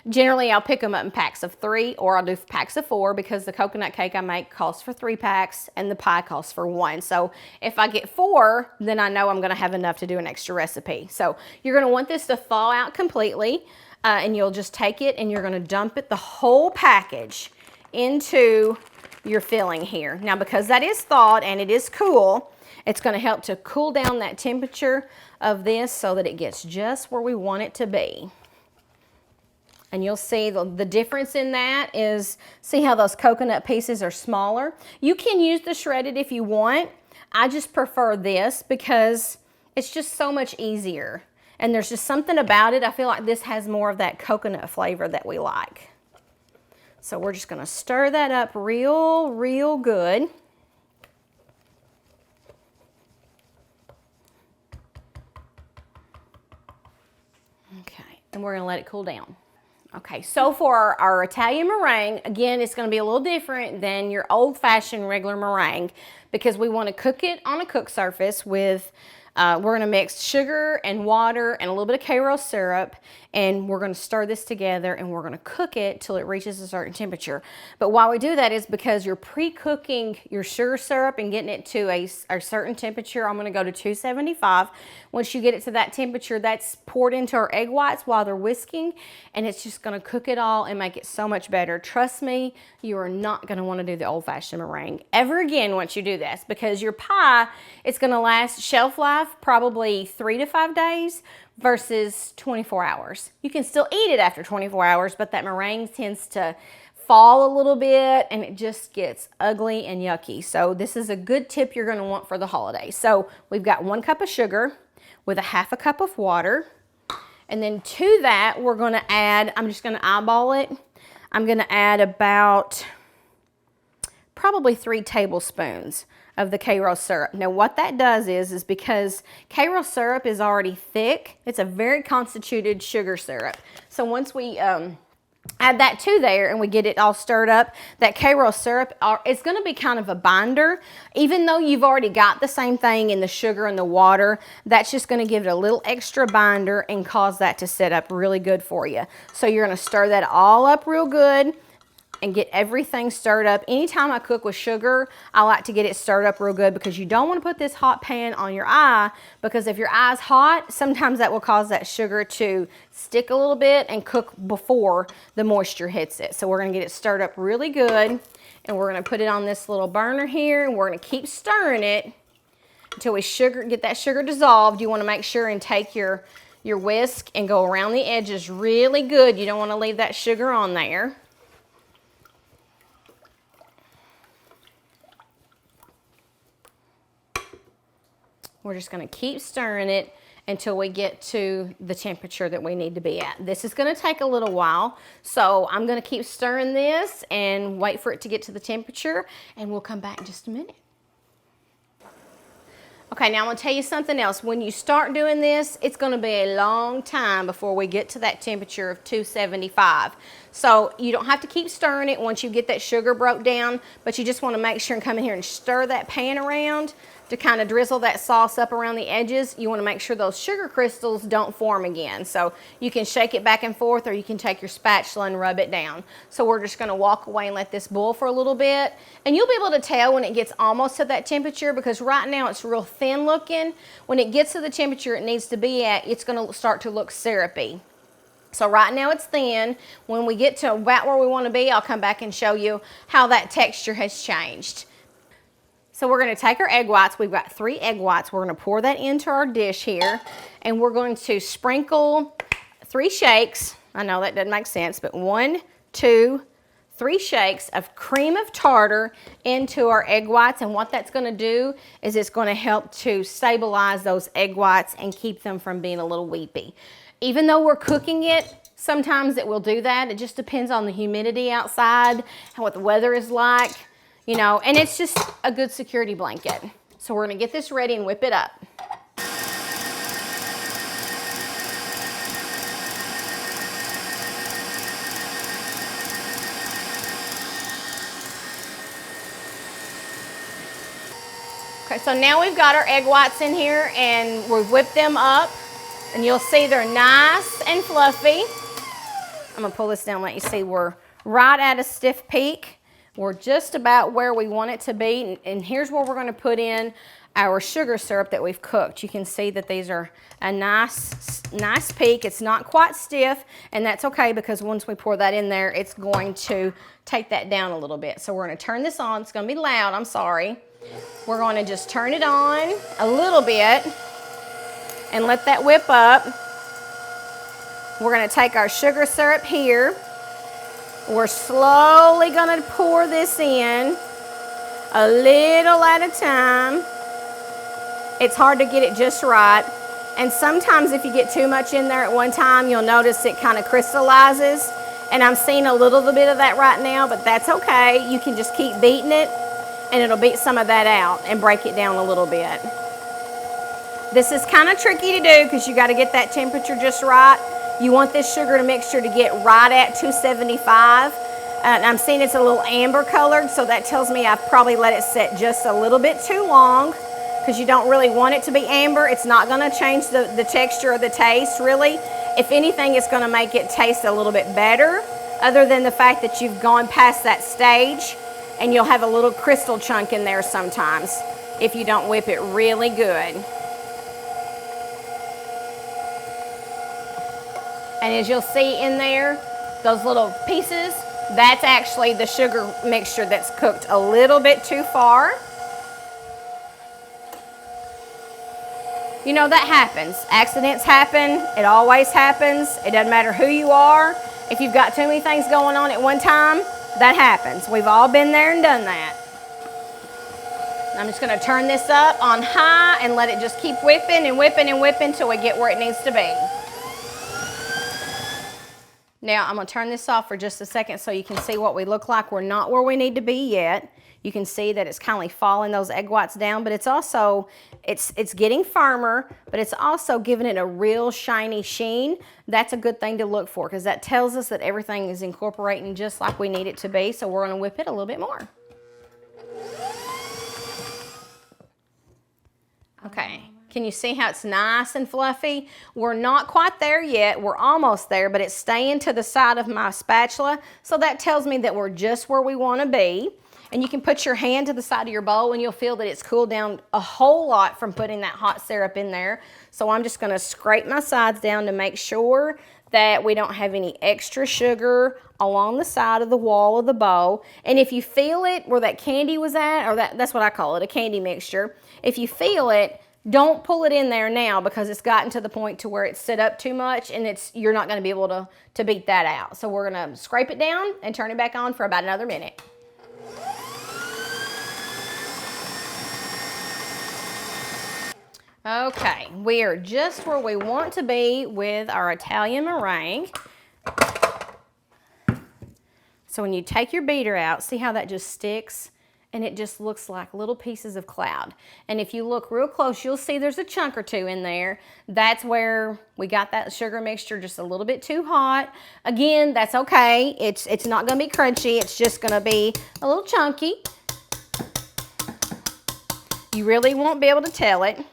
Generally, I'll pick them up in packs of 3 or I'll do packs of 4 because the coconut cake I make calls for 3 packs and the pie calls for 1. So if I get 4, then I know I'm going to have enough to do an extra recipe. So you're going to want this to thaw out completely and you'll just take it and you're going to dump it, the whole package, into your filling here. Now, because that is thawed and it is cool, it's going to help to cool down that temperature of this so that it gets just where we want it to be. And you'll see the difference in that is, see how those coconut pieces are smaller? You can use the shredded if you want. I just prefer this because it's just so much easier. And there's just something about it. I feel like this has more of that coconut flavor that we like. So we're just gonna stir that up real good. Okay, and we're gonna let it cool down. Okay, so for our Italian meringue, again, it's gonna be a little different than your old-fashioned regular meringue because we wanna cook it on a cook surface with, we're gonna mix sugar and water and a little bit of Karo syrup, and we're gonna stir this together and we're gonna cook it till it reaches a certain temperature. But why we do that is because you're pre-cooking your sugar syrup and getting it to a certain temperature. I'm gonna go to 275. Once you get it to that temperature, that's poured into our egg whites while they're whisking, and it's just gonna cook it all and make it so much better. Trust me, you are not gonna wanna do the old-fashioned meringue ever again once you do this, because your pie, it's gonna last shelf life probably 3 to 5 days versus 24 hours. You can still eat it after 24 hours, but that meringue tends to fall a little bit and it just gets ugly and yucky. So this is a good tip you're gonna want for the holidays. So we've got 1 cup of sugar with a 1/2 cup of water. And then to that, we're gonna add, I'm just gonna eyeball it. I'm gonna add about probably 3 tablespoons of the Karo syrup. Now what that does is because Karo syrup is already thick, it's a very constituted sugar syrup. So once we add that to there and we get it all stirred up, that Karo syrup, it's gonna be kind of a binder. Even though you've already got the same thing in the sugar and the water, that's just gonna give it a little extra binder and cause that to set up really good for you. So you're gonna stir that all up real good and get everything stirred up. Anytime I cook with sugar, I like to get it stirred up real good because you don't want to put this hot pan on your eye, because if your eye's hot, sometimes that will cause that sugar to stick a little bit and cook before the moisture hits it. So we're gonna get it stirred up really good, and we're gonna put it on this little burner here, and we're gonna keep stirring it until we get that sugar dissolved. You wanna make sure and take your whisk and go around the edges really good. You don't wanna leave that sugar on there. We're just gonna keep stirring it until we get to the temperature that we need to be at. This is gonna take a little while, so I'm gonna keep stirring this and wait for it to get to the temperature, and we'll come back in just a minute. Okay, now I'm gonna tell you something else. When you start doing this, it's gonna be a long time before we get to that temperature of 275. So you don't have to keep stirring it once you get that sugar broke down, but you just want to make sure and come in here and stir that pan around to kind of drizzle that sauce up around the edges. You want to make sure those sugar crystals don't form again. So you can shake it back and forth, or you can take your spatula and rub it down. So we're just going to walk away and let this boil for a little bit. And you'll be able to tell when it gets almost to that temperature, because right now it's real thin looking. When it gets to the temperature it needs to be at, it's going to start to look syrupy. So right now it's thin. When we get to about where we want to be, I'll come back and show you how that texture has changed. So we're going to take our egg whites. We've got 3 egg whites. We're going to pour that into our dish here, and we're going to sprinkle 3 shakes. I know that doesn't make sense, but 1, 2, 3 shakes of cream of tartar into our egg whites. And what that's going to do is it's going to help to stabilize those egg whites and keep them from being a little weepy. Even though we're cooking it, sometimes it will do that. It just depends on the humidity outside and what the weather is like. You know, and it's just a good security blanket. So we're going to get this ready and whip it up. Okay, so now we've got our egg whites in here, and we've whipped them up, and you'll see they're nice and fluffy. I'm going to pull this down and let you see we're right at a stiff peak. We're just about where we want it to be, and here's where we're going to put in our sugar syrup that we've cooked. You can see that these are a nice peak. It's not quite stiff, and that's okay, because once we pour that in there, it's going to take that down a little bit. So we're going to turn this on. It's going to be loud, I'm sorry. We're going to just turn it on a little bit and let that whip up. We're going to take our sugar syrup here. We're slowly going to pour this in a little at a time. It's hard to get it just right. And sometimes if you get too much in there at one time, you'll notice it kind of crystallizes. And I'm seeing a little bit of that right now, but that's okay. You can just keep beating it, and it'll beat some of that out and break it down a little bit. This is kind of tricky to do because you got to get that temperature just right. You want this sugar mixture to get right at 275. And I'm seeing it's a little amber colored, so that tells me I've probably let it set just a little bit too long, because you don't really want it to be amber. It's not going to change the texture or the taste, really. If anything, it's going to make it taste a little bit better, other than the fact that you've gone past that stage, and you'll have a little crystal chunk in there sometimes if you don't whip it really good. And as you'll see in there, those little pieces, that's actually the sugar mixture that's cooked a little bit too far. You know, that happens. Accidents happen. It always happens. It doesn't matter who you are. If you've got too many things going on at one time, that happens. We've all been there and done that. I'm just going to turn this up on high and let it just keep whipping and whipping and whipping until we get where it needs to be. Now I'm going to turn this off for just a second so you can see what we look like. We're not where we need to be yet. You can see that it's kind of falling those egg whites down, but it's also, it's getting firmer, but it's also giving it a real shiny sheen. That's a good thing to look for, because that tells us that everything is incorporating just like we need it to be. So we're going to whip it a little bit more. Okay. Can you see how it's nice and fluffy? We're not quite there yet. We're almost there, but it's staying to the side of my spatula. So that tells me that we're just where we want to be. And you can put your hand to the side of your bowl and you'll feel that it's cooled down a whole lot from putting that hot syrup in there. So I'm just going to scrape my sides down to make sure that we don't have any extra sugar along the side of the wall of the bowl. And if you feel it where that candy was at, or that's what I call it, a candy mixture. If you feel it, don't pull it in there now, because it's gotten to the point to where it's set up too much and you're not going to be able to beat that out. So we're going to scrape it down and turn it back on for about another minute. Okay, we are just where we want to be with our Italian meringue. So when you take your beater out, see how that just sticks and it just looks like little pieces of cloud. And if you look real close, you'll see there's a chunk or two in there. That's where we got that sugar mixture just a little bit too hot. Again, that's okay. It's not gonna be crunchy. It's just gonna be a little chunky. You really won't be able to tell it.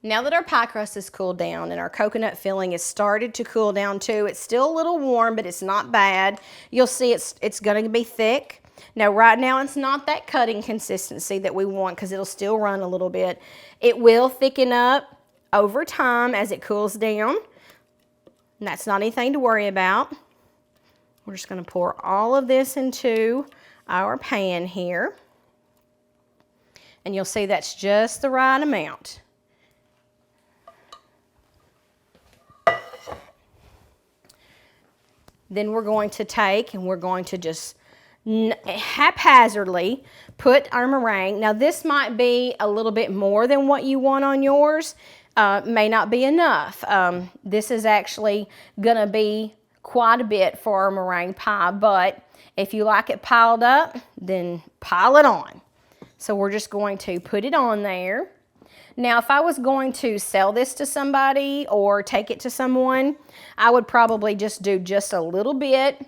Now that our pie crust has cooled down and our coconut filling has started to cool down too, it's still a little warm, but it's not bad. You'll see it's gonna be thick. Now right now it's not that cutting consistency that we want because it'll still run a little bit. It will thicken up over time as it cools down. And that's not anything to worry about. We're just gonna pour all of this into our pan here. And you'll see that's just the right amount. Then we're going to take and we're going to just haphazardly put our meringue. Now this might be a little bit more than what you want on yours. May not be enough. This is actually gonna be quite a bit for our meringue pie, but if you like it piled up, then pile it on. So we're just going to put it on there. Now, if I was going to sell this to somebody or take it to someone, I would probably just do just a little bit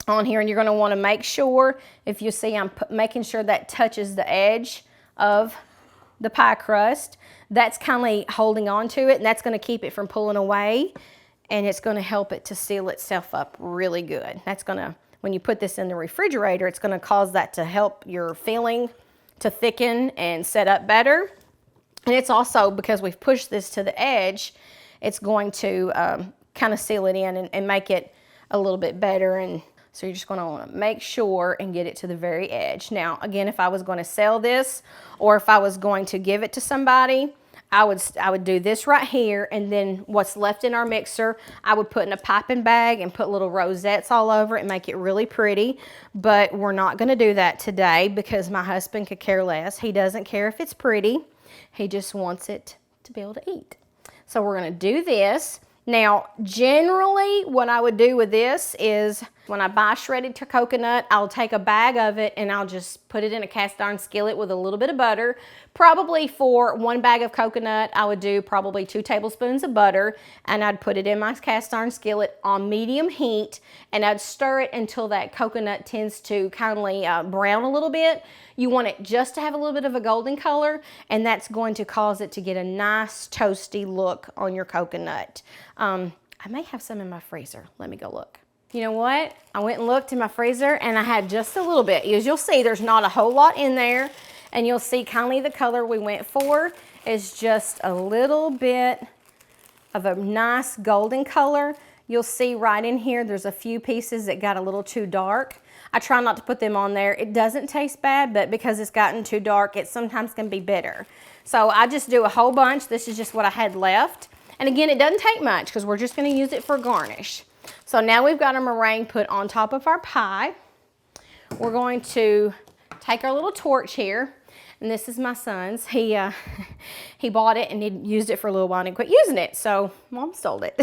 on here, and you're gonna wanna make sure, if you see I'm making sure that touches the edge of the pie crust, that's kind of holding on to it, and that's gonna keep it from pulling away, and it's gonna help it to seal itself up really good. That's gonna, when you put this in the refrigerator, it's gonna cause that to help your filling to thicken and set up better. And it's also, because we've pushed this to the edge, it's going to kind of seal it in and make it a little bit better. And so you're just going to want to make sure and get it to the very edge. Now, again, if I was going to sell this or if I was going to give it to somebody, I would do this right here, and then what's left in our mixer, I would put in a piping bag and put little rosettes all over it and make it really pretty. But we're not going to do that today because my husband could care less. He doesn't care if it's pretty. He just wants it to be able to eat. So we're going to do this. Now, generally, what I would do with this is when I buy shredded coconut, I'll take a bag of it and I'll just put it in a cast iron skillet with a little bit of butter. Probably for 1 bag of coconut, I would do probably 2 tablespoons of butter, and I'd put it in my cast iron skillet on medium heat, and I'd stir it until that coconut tends to kindly brown a little bit. You want it just to have a little bit of a golden color, and that's going to cause it to get a nice toasty look on your coconut. I may have some in my freezer. Let me go look. You know what? I went and looked in my freezer and I had just a little bit. As you'll see, there's not a whole lot in there, and you'll see kindly the color we went for is just a little bit of a nice golden color. You'll see right in here, there's a few pieces that got a little too dark. I try not to put them on there. It doesn't taste bad, but because it's gotten too dark, it sometimes can be bitter. So I just do a whole bunch. This is just what I had left. And again, it doesn't take much because we're just going to use it for garnish. So now we've got our meringue put on top of our pie. We're going to take our little torch here, and this is my son's. He bought it and he used it for a little while and he quit using it, so Mom stole it.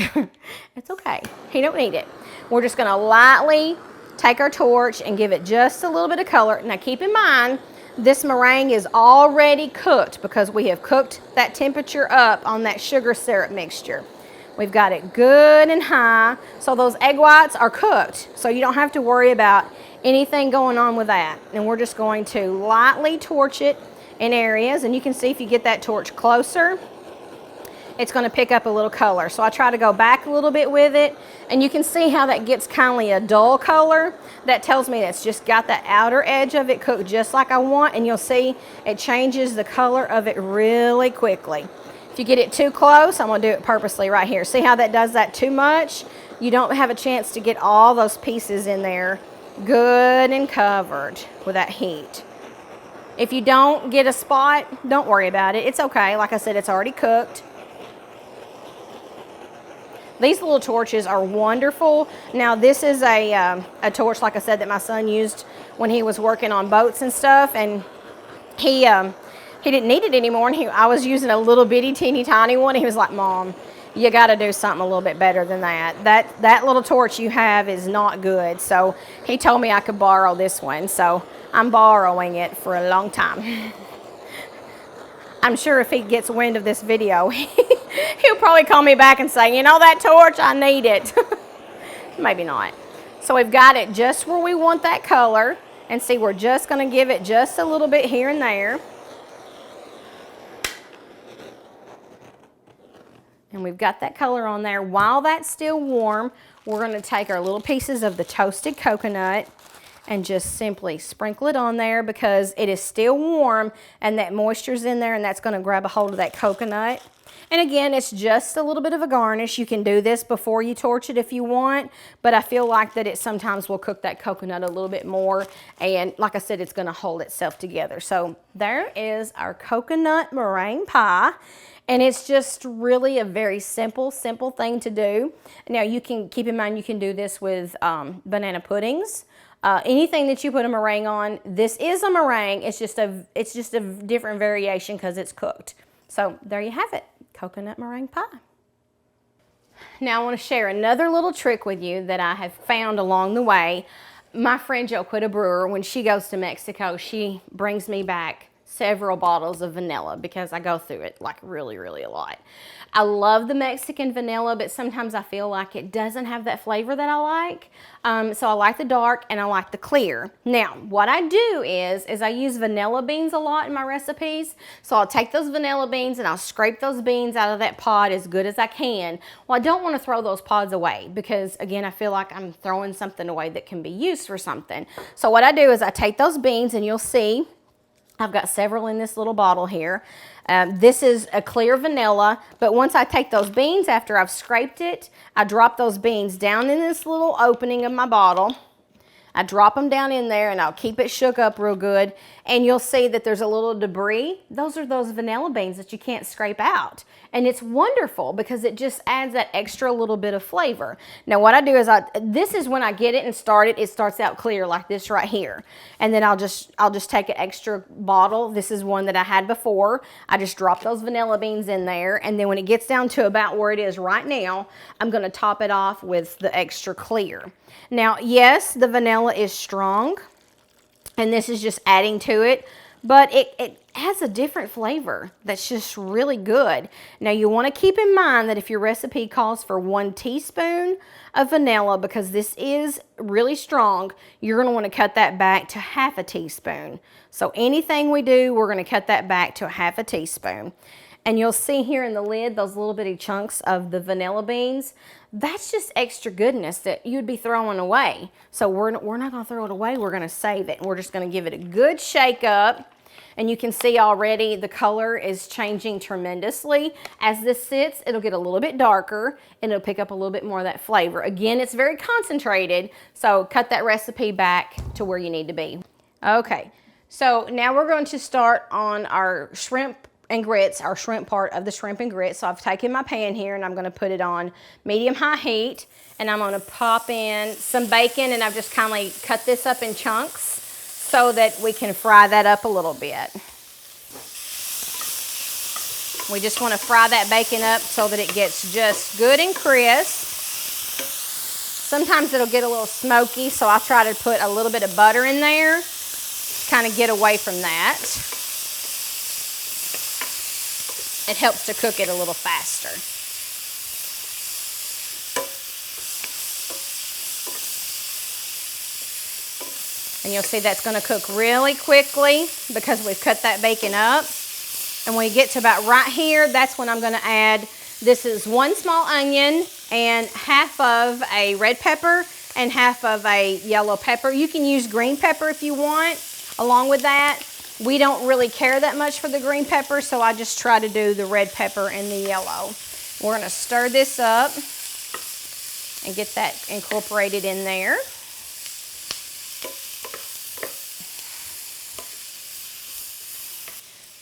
It's okay. He don't need it. We're just going to lightly take our torch and give it just a little bit of color. Now keep in mind, this meringue is already cooked because we have cooked that temperature up on that sugar syrup mixture. We've got it good and high, so those egg whites are cooked, so you don't have to worry about anything going on with that. And we're just going to lightly torch it in areas, and you can see if you get that torch closer, it's going to pick up a little color. So I try to go back a little bit with it, and you can see how that gets kindly a dull color. That tells me that's just got the outer edge of it cooked just like I want, and you'll see it changes the color of it really quickly. If you get it too close, I'm going to do it purposely right here. See how that does that too much? You don't have a chance to get all those pieces in there good and covered with that heat. If you don't get a spot, don't worry about it. It's okay. Like I said, it's already cooked. These little torches are wonderful. Now this is a torch, like I said, that my son used when he was working on boats and stuff, and he didn't need it anymore, and I was using a little bitty teeny tiny one. He was like, Mom, you got to do something a little bit better than that. That little torch you have is not good. So he told me I could borrow this one. So I'm borrowing it for a long time. I'm sure if he gets wind of this video, he'll probably call me back and say, you know that torch, I need it. Maybe not. So we've got it just where we want that color. And see, we're just going to give it just a little bit here and there. And we've got that color on there. While that's still warm, we're going to take our little pieces of the toasted coconut and just simply sprinkle it on there because it is still warm and that moisture's in there, and that's going to grab a hold of that coconut. And again, it's just a little bit of a garnish. You can do this before you torch it if you want, but I feel like that it sometimes will cook that coconut a little bit more. And like I said, it's going to hold itself together. So there is our coconut meringue pie. And it's just really a very simple thing to do. Now you can keep in mind you can do this with banana puddings. Anything that you put a meringue on, this is a meringue. It's just a different variation because it's cooked. So there you have it, coconut meringue pie. Now I want to share another little trick with you that I have found along the way. My friend Joquita Brewer, when she goes to Mexico, she brings me back several bottles of vanilla because I go through it like really a lot. I love the Mexican vanilla, but sometimes I feel like it doesn't have that flavor that I like. So I like the dark and I like the clear. Now, what I do is I use vanilla beans a lot in my recipes. So I'll take those vanilla beans and I'll scrape those beans out of that pod as good as I can. Well, I don't want to throw those pods away because, again, I feel like I'm throwing something away that can be used for something. So what I do is I take those beans, and you'll see I've got several in this little bottle here. This is a clear vanilla, but once I take those beans after I've scraped it, I drop those beans down in this little opening of my bottle. I drop them down in there and I'll keep it shook up real good, and you'll see that there's a little debris. Those are those vanilla beans that you can't scrape out. And it's wonderful because it just adds that extra little bit of flavor. Now what I do is this is when I get it and start it, it starts out clear like this right here. And then I'll just take an extra bottle. This is one that I had before. I just drop those vanilla beans in there, and then when it gets down to about where it is right now, I'm gonna top it off with the extra clear. Now, yes, the vanilla is strong, and this is just adding to it, but it has a different flavor that's just really good. Now, you want to keep in mind that if your recipe calls for 1 teaspoon of vanilla, because this is really strong, you're going to want to cut that back to 1/2 teaspoon. So anything we do, we're going to cut that back to 1/2 teaspoon. And you'll see here in the lid those little bitty chunks of the vanilla beans. That's just extra goodness that you'd be throwing away. So we're not going to throw it away. We're going to save it. And we're just going to give it a good shake up. And you can see already the color is changing tremendously. As this sits, it'll get a little bit darker and it'll pick up a little bit more of that flavor. Again, it's very concentrated. So cut that recipe back to where you need to be. Okay, so now we're going to start on our shrimp and grits, our shrimp part of the shrimp and grits. So I've taken my pan here and I'm going to put it on medium-high heat, and I'm going to pop in some bacon, and I've just kind of cut this up in chunks so that we can fry that up a little bit. We just want to fry that bacon up so that it gets just good and crisp. Sometimes it'll get a little smoky, so I'll try to put a little bit of butter in there, kind of get away from that. It helps to cook it a little faster. And you'll see that's going to cook really quickly because we've cut that bacon up. And when you get to about right here, that's when I'm going to add, this is 1 small onion and 1/2 of a red pepper and 1/2 of a yellow pepper. You can use green pepper if you want along with that. We don't really care that much for the green pepper, so I just try to do the red pepper and the yellow. We're going to stir this up and get that incorporated in there.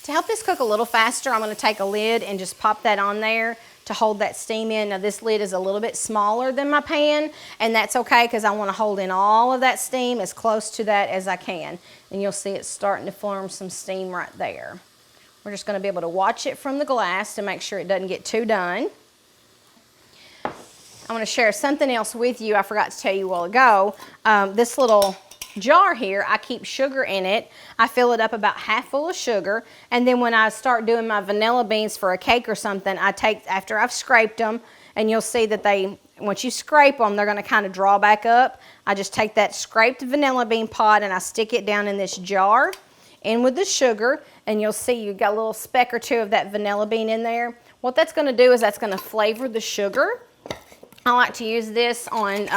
To help this cook a little faster, I'm going to take a lid and just pop that on there to hold that steam in. Now this lid is a little bit smaller than my pan, and that's okay because I want to hold in all of that steam as close to that as I can. And you'll see it's starting to form some steam right there. We're just going to be able to watch it from the glass to make sure it doesn't get too done. I want to share something else with you I forgot to tell you a while ago. This little jar here, I keep sugar in it. I fill it up about half full of sugar, and then when I start doing my vanilla beans for a cake or something, I take, after I've scraped them, and you'll see that they, once you scrape them, they're going to kind of draw back up. I just take that scraped vanilla bean pod and I stick it down in this jar in with the sugar, and you'll see you've got a little speck or two of that vanilla bean in there. What that's going to do is that's going to flavor the sugar. I like to use this on,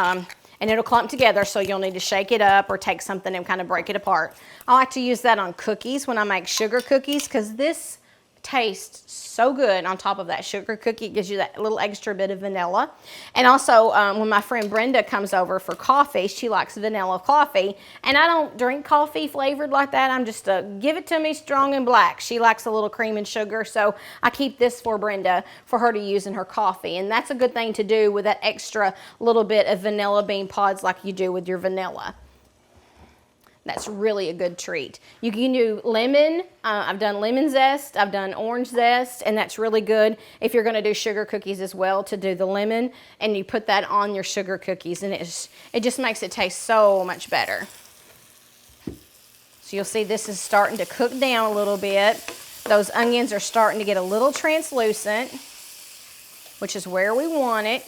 and it'll clump together, so you'll need to shake it up or take something and kind of break it apart. I like to use that on cookies when I make sugar cookies, because this tastes so good on top of that sugar cookie. It gives you that little extra bit of vanilla. And also, when my friend Brenda comes over for coffee, she likes vanilla coffee, and I don't drink coffee flavored like that. I'm just give it to me strong and black. She likes a little cream and sugar, so I keep this for Brenda for her to use in her coffee. And that's a good thing to do with that extra little bit of vanilla bean pods like you do with your vanilla. That's really a good treat. You can do lemon. I've done lemon zest. I've done orange zest, and that's really good if you're going to do sugar cookies as well, to do the lemon, and you put that on your sugar cookies, and it just makes it taste so much better. So you'll see this is starting to cook down a little bit. Those onions are starting to get a little translucent, which is where we want it.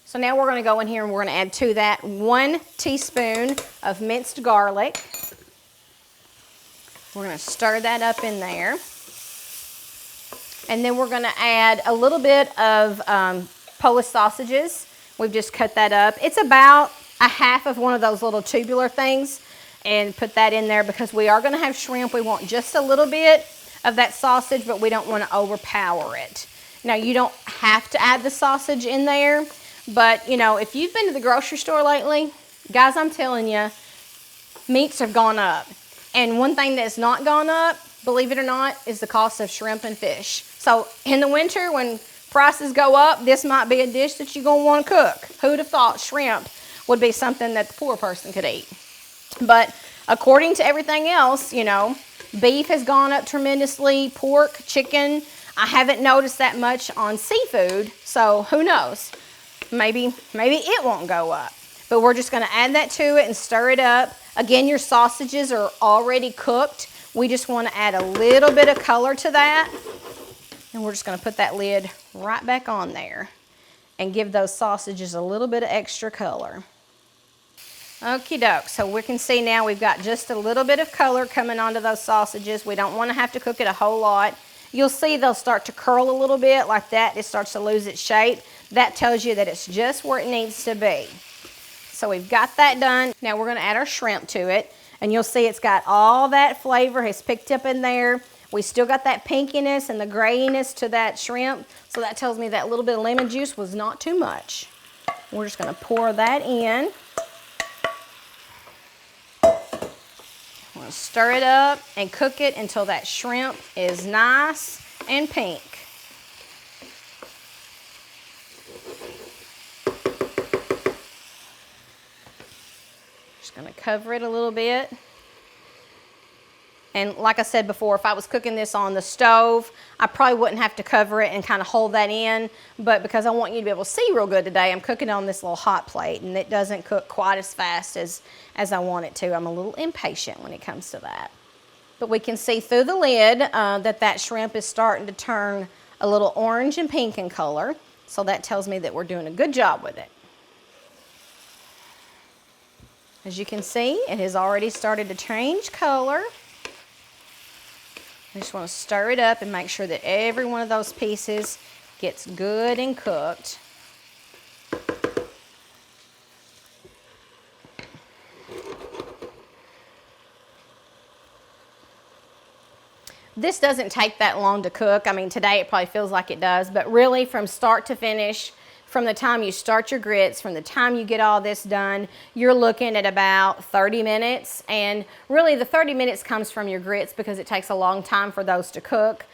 So now we're going to go in here and we're going to add to that 1 teaspoon of minced garlic. We're going to stir that up in there. And then we're going to add a little bit of Polish sausages. We've just cut that up. It's about a half of one of those little tubular things, and put that in there because we are going to have shrimp. We want just a little bit of that sausage, but we don't want to overpower it. Now, you don't have to add the sausage in there. But, you know, if you've been to the grocery store lately, guys, I'm telling you, meats have gone up. And one thing that's not gone up, believe it or not, is the cost of shrimp and fish. So in the winter, when prices go up, this might be a dish that you're going to want to cook. Who'd have thought shrimp would be something that the poor person could eat? But according to everything else, you know, beef has gone up tremendously, pork, chicken. I haven't noticed that much on seafood, so who knows? Maybe it won't go up. But we're just going to add that to it and stir it up. Again, your sausages are already cooked. We just want to add a little bit of color to that. And we're just going to put that lid right back on there and give those sausages a little bit of extra color. Okie doke. So we can see now we've got just a little bit of color coming onto those sausages. We don't want to have to cook it a whole lot. You'll see they'll start to curl a little bit like that. It starts to lose its shape. That tells you that it's just where it needs to be. So we've got that done. Now we're going to add our shrimp to it. And you'll see it's got all that flavor has picked up in there. We still got that pinkiness and the grayiness to that shrimp. So that tells me that little bit of lemon juice was not too much. We're just going to pour that in. We're going to stir it up and cook it until that shrimp is nice and pink. Just going to cover it a little bit. And like I said before, if I was cooking this on the stove, I probably wouldn't have to cover it and kind of hold that in. But because I want you to be able to see real good today, I'm cooking it on this little hot plate, and it doesn't cook quite as fast as I want it to. I'm a little impatient when it comes to that. But we can see through the lid that shrimp is starting to turn a little orange and pink in color. So that tells me that we're doing a good job with it. As you can see, it has already started to change color. I just want to stir it up and make sure that every one of those pieces gets good and cooked. This doesn't take that long to cook. I mean, today it probably feels like it does, but really from start to finish, from the time you start your grits, from the time you get all this done, you're looking at about 30 minutes. And really the 30 minutes comes from your grits because it takes a long time for those to cook.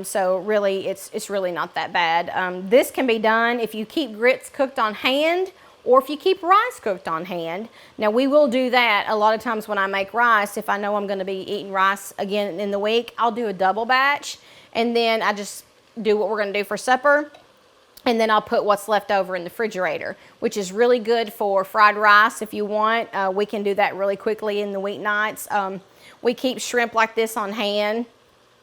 So really, it's really not that bad. This can be done if you keep grits cooked on hand or if you keep rice cooked on hand. Now we will do that a lot of times when I make rice. If I know I'm gonna be eating rice again in the week, I'll do a double batch. And then I just do what we're gonna do for supper. And then I'll put what's left over in the refrigerator, which is really good for fried rice if you want. We can do that really quickly in the weeknights. We keep shrimp like this on hand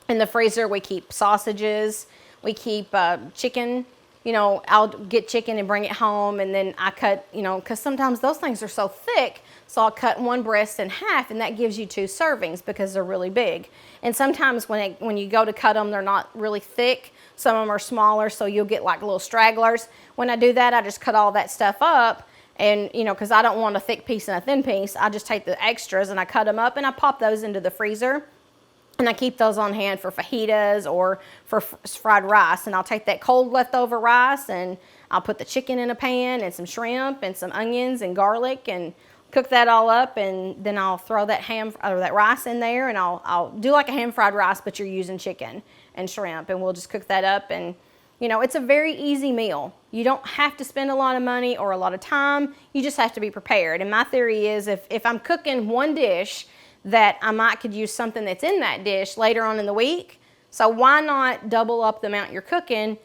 in the freezer. We keep sausages. We keep chicken. You know, I'll get chicken and bring it home, and then I cut, you know, because sometimes those things are so thick, so I'll cut one breast in half, and that gives you 2 servings because they're really big. And sometimes when you go to cut them, they're not really thick. Some of them are smaller, so you'll get like little stragglers. When I do that, I just cut all that stuff up, and, you know, because I don't want a thick piece and a thin piece, I just take the extras and I cut them up, and I pop those into the freezer. And I keep those on hand for fajitas or for fried rice. And I'll take that cold leftover rice and I'll put the chicken in a pan and some shrimp and some onions and garlic and cook that all up. And then I'll throw that ham or that rice in there, and I'll do like a ham fried rice, but you're using chicken and shrimp, and we'll just cook that up. And, you know, it's a very easy meal. You don't have to spend a lot of money or a lot of time. You just have to be prepared. And my theory is if I'm cooking one dish, that I might could use something that's in that dish later on in the week. So why not double up the amount you're cooking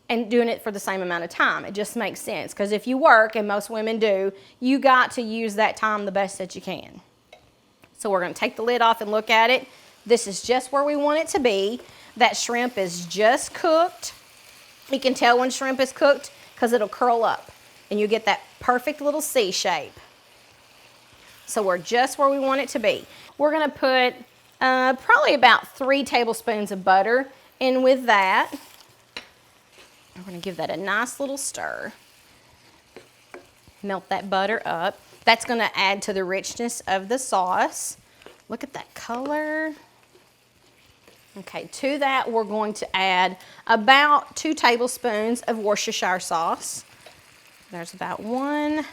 and doing it for the same amount of time? It just makes sense, because if you work, and most women do, you got to use that time the best that you can. So we're going to take the lid off and look at it. This is just where we want it to be. That shrimp is just cooked. You can tell when shrimp is cooked because it'll curl up and you get that perfect little C shape. So we're just where we want it to be. We're going to put probably about 3 tablespoons of butter in with that. We're going to give that a nice little stir. Melt that butter up. That's going to add to the richness of the sauce. Look at that color. Okay, to that we're going to add about 2 tablespoons of Worcestershire sauce. There's about 1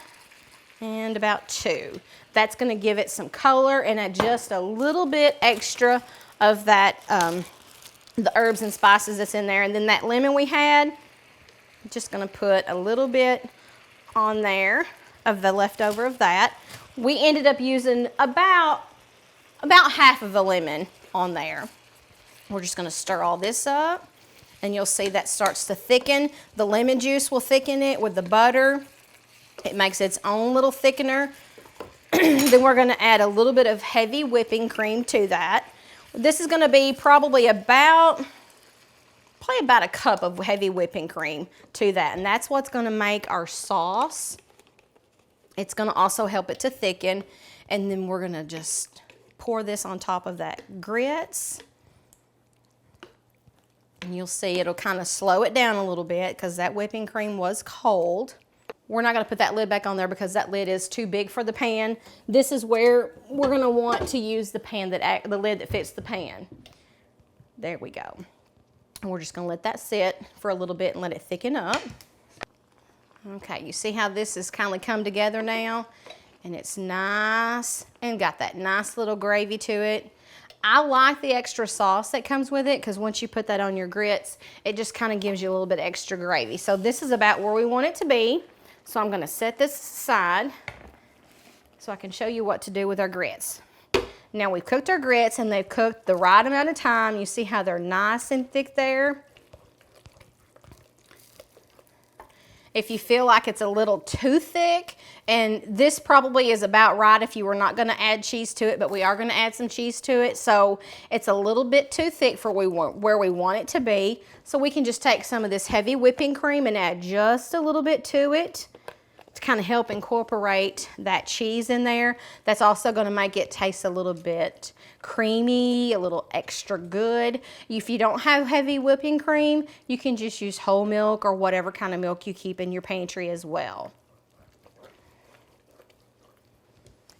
and about 2. That's going to give it some color and add just a little bit extra of that, the herbs and spices that's in there. And then that lemon we had, I'm just going to put a little bit on there of the leftover of that. We ended up using about half of a lemon on there. We're just going to stir all this up, and you'll see that starts to thicken. The lemon juice will thicken it with the butter. It makes its own little thickener. Then we're going to add a little bit of heavy whipping cream to that. This is going to be probably about a cup of heavy whipping cream to that. And that's what's going to make our sauce. It's going to also help it to thicken. And then we're going to just pour this on top of that grits. And you'll see it'll kind of slow it down a little bit because that whipping cream was cold. We're not going to put that lid back on there because that lid is too big for the pan. This is where we're going to want to use the lid that fits the pan. There we go. And we're just going to let that sit for a little bit and let it thicken up. Okay, you see how this has kind of come together now? And it's nice and got that nice little gravy to it. I like the extra sauce that comes with it because once you put that on your grits, it just kind of gives you a little bit extra gravy. So this is about where we want it to be. So I'm going to set this aside so I can show you what to do with our grits. Now we've cooked our grits and they've cooked the right amount of time. You see how they're nice and thick there? If you feel like it's a little too thick, and this probably is about right if you were not going to add cheese to it, but we are going to add some cheese to it. So it's a little bit too thick for where we want it to be. So we can just take some of this heavy whipping cream and add just a little bit to it to kind of help incorporate that cheese in there. That's also going to make it taste a little bit creamy, a little extra good. If you don't have heavy whipping cream, you can just use whole milk or whatever kind of milk you keep in your pantry as well.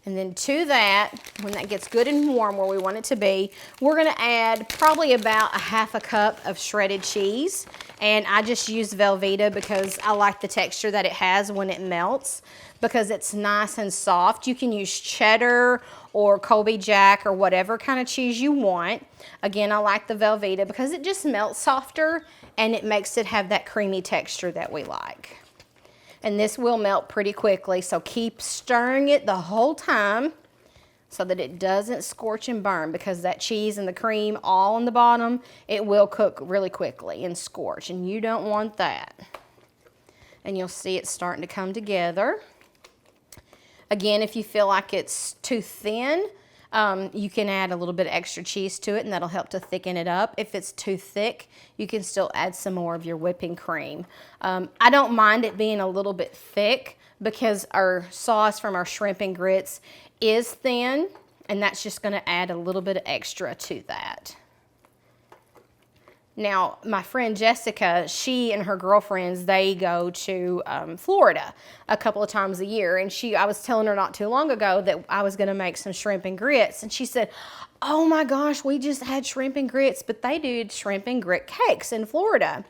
And then to that, when that gets good and warm where we want it to be, we're going to add probably about a half a cup of shredded cheese. And I just use Velveeta because I like the texture that it has when it melts because it's nice and soft. You can use cheddar or Colby Jack or whatever kind of cheese you want. Again, I like the Velveeta because it just melts softer and it makes it have that creamy texture that we like. And this will melt pretty quickly, so keep stirring it the whole time so that it doesn't scorch and burn, because that cheese and the cream all on the bottom, it will cook really quickly and scorch, and you don't want that. and you'll see it's starting to come together. Again, if you feel like it's too thin, you can add a little bit of extra cheese to it, and that'll help to thicken it up. If it's too thick, you can still add some more of your whipping cream. I don't mind it being a little bit thick because our sauce from our shrimp and grits is thin, and that's just going to add a little bit of extra to that. Now, my friend Jessica, she and her girlfriends, they go to Florida a couple of times a year. And I was telling her not too long ago that I was going to make some shrimp and grits. And she said, oh my gosh, we just had shrimp and grits, but they do shrimp and grit cakes in Florida.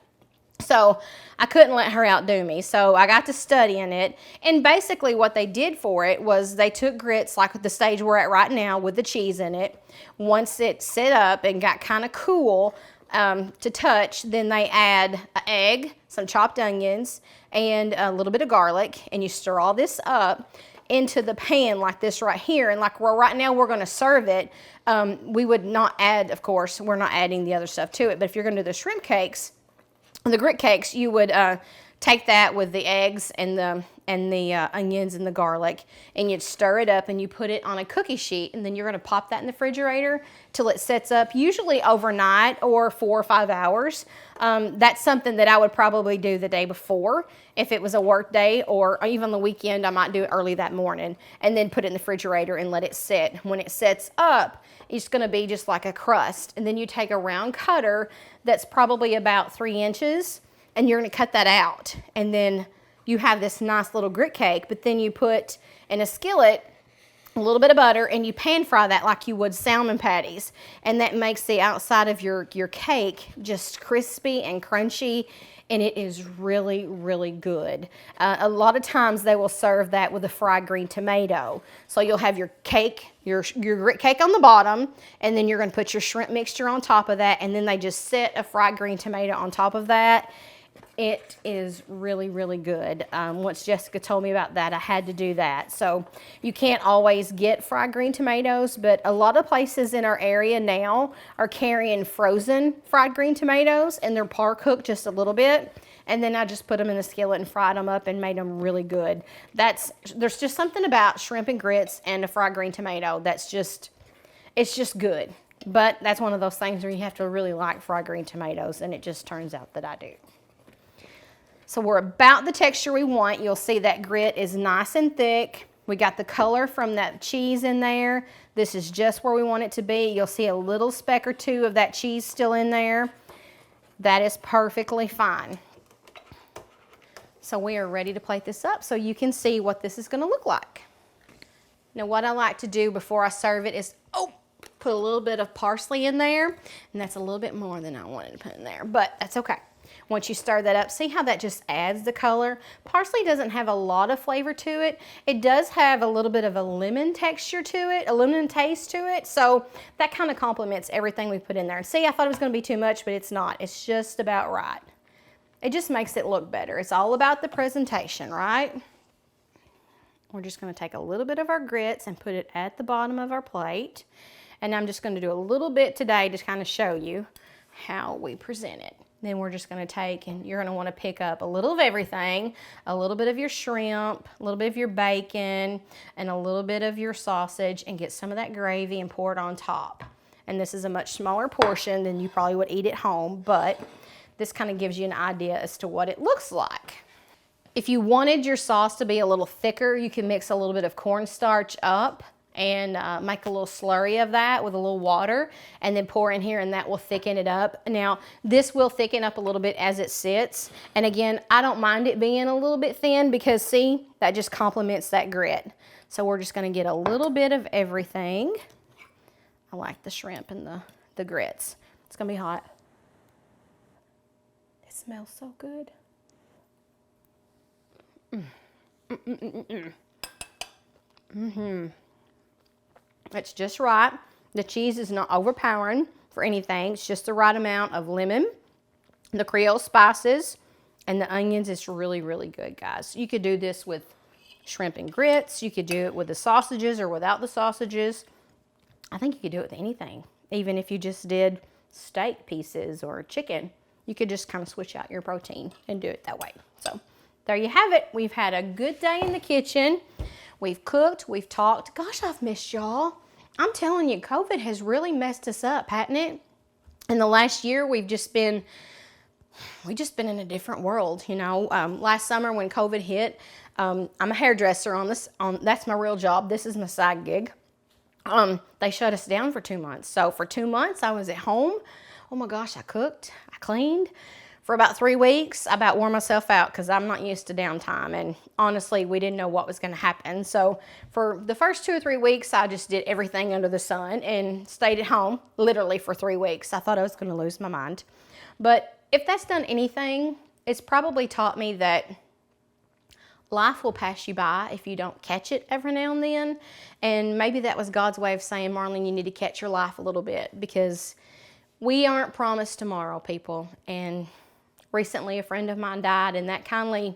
So I couldn't let her outdo me. So I got to studying it. And basically what they did for it was they took grits like the stage we're at right now with the cheese in it. Once it set up and got kind of cool, to touch, then they add an egg, some chopped onions, and a little bit of garlic, and you stir all this up into the pan like this right here. And like right now we're going to serve it, we would not add, of course, we're not adding the other stuff to it, but if you're going to do the shrimp cakes, the grit cakes, you would take that with the eggs and the onions and the garlic, and you'd stir it up and you put it on a cookie sheet, and then you're going to pop that in the refrigerator till it sets up, usually overnight or 4 or 5 hours. That's something that I would probably do the day before. If it was a work day or even the weekend, I might do it early that morning and then put it in the refrigerator and let it sit. When it sets up, it's going to be just like a crust, and then you take a round cutter that's probably about 3 inches, and you're going to cut that out, and then you have this nice little grit cake. But then you put in a skillet a little bit of butter, and you pan fry that like you would salmon patties, and that makes the outside of your cake just crispy and crunchy, and it is really, really good. A lot of times they will serve that with a fried green tomato. So you'll have your cake, your grit cake on the bottom, and then you're going to put your shrimp mixture on top of that, and then they just set a fried green tomato on top of that. It is really, really good. Once Jessica told me about that, I had to do that. So you can't always get fried green tomatoes, but a lot of places in our area now are carrying frozen fried green tomatoes, and they're par cooked just a little bit. And then I just put them in the skillet and fried them up and made them really good. There's just something about shrimp and grits and a fried green tomato it's just good. But that's one of those things where you have to really like fried green tomatoes, and it just turns out that I do. So we're about the texture we want. You'll see that grit is nice and thick. We got the color from that cheese in there. This is just where we want it to be. You'll see a little speck or two of that cheese still in there. That is perfectly fine. So we are ready to plate this up so you can see what this is going to look like. Now what I like to do before I serve it is, put a little bit of parsley in there. And that's a little bit more than I wanted to put in there, but that's okay. Once you stir that up, see how that just adds the color? Parsley doesn't have a lot of flavor to it. It does have a little bit of a lemon texture to it, a lemon taste to it. So that kind of complements everything we put in there. And see, I thought it was going to be too much, but it's not. It's just about right. It just makes it look better. It's all about the presentation, right? We're just going to take a little bit of our grits and put it at the bottom of our plate. And I'm just going to do a little bit today to kind of show you how we present it. Then we're just going to take, and you're going to want to pick up a little of everything, a little bit of your shrimp, a little bit of your bacon, and a little bit of your sausage, and get some of that gravy and pour it on top. And this is a much smaller portion than you probably would eat at home, but this kind of gives you an idea as to what it looks like. If you wanted your sauce to be a little thicker, you can mix a little bit of cornstarch up and make a little slurry of that with a little water, and then pour in here, and that will thicken it up. Now, this will thicken up a little bit as it sits. And again, I don't mind it being a little bit thin because, see, that just complements that grit. So we're just going to get a little bit of everything. I like the shrimp and the grits. It's going to be hot. It smells so good. It's just right. The cheese is not overpowering for anything. It's just the right amount of lemon, the Creole spices, and the onions. It's really, really good, guys. You could do this with shrimp and grits. You could do it with the sausages or without the sausages. I think you could do it with anything. Even if you just did steak pieces or chicken, you could just kind of switch out your protein and do it that way. So there you have it. We've had a good day in the kitchen. We've cooked, we've talked. Gosh, I've missed y'all. I'm telling you, COVID has really messed us up, hasn't it? In the last year, we've just been in a different world, you know. Last summer when COVID hit, I'm a hairdresser that's my real job. This is my side gig. They shut us down for 2 months. So for 2 months, I was at home. Oh my gosh, I cooked, I cleaned. For about 3 weeks, I about wore myself out because I'm not used to downtime. And honestly, we didn't know what was going to happen. So for the first 2 or 3 weeks, I just did everything under the sun and stayed at home literally for 3 weeks. I thought I was going to lose my mind. But if that's done anything, it's probably taught me that life will pass you by if you don't catch it every now and then. And maybe that was God's way of saying, Marlene, you need to catch your life a little bit, because we aren't promised tomorrow, people. And recently a friend of mine died, and that kind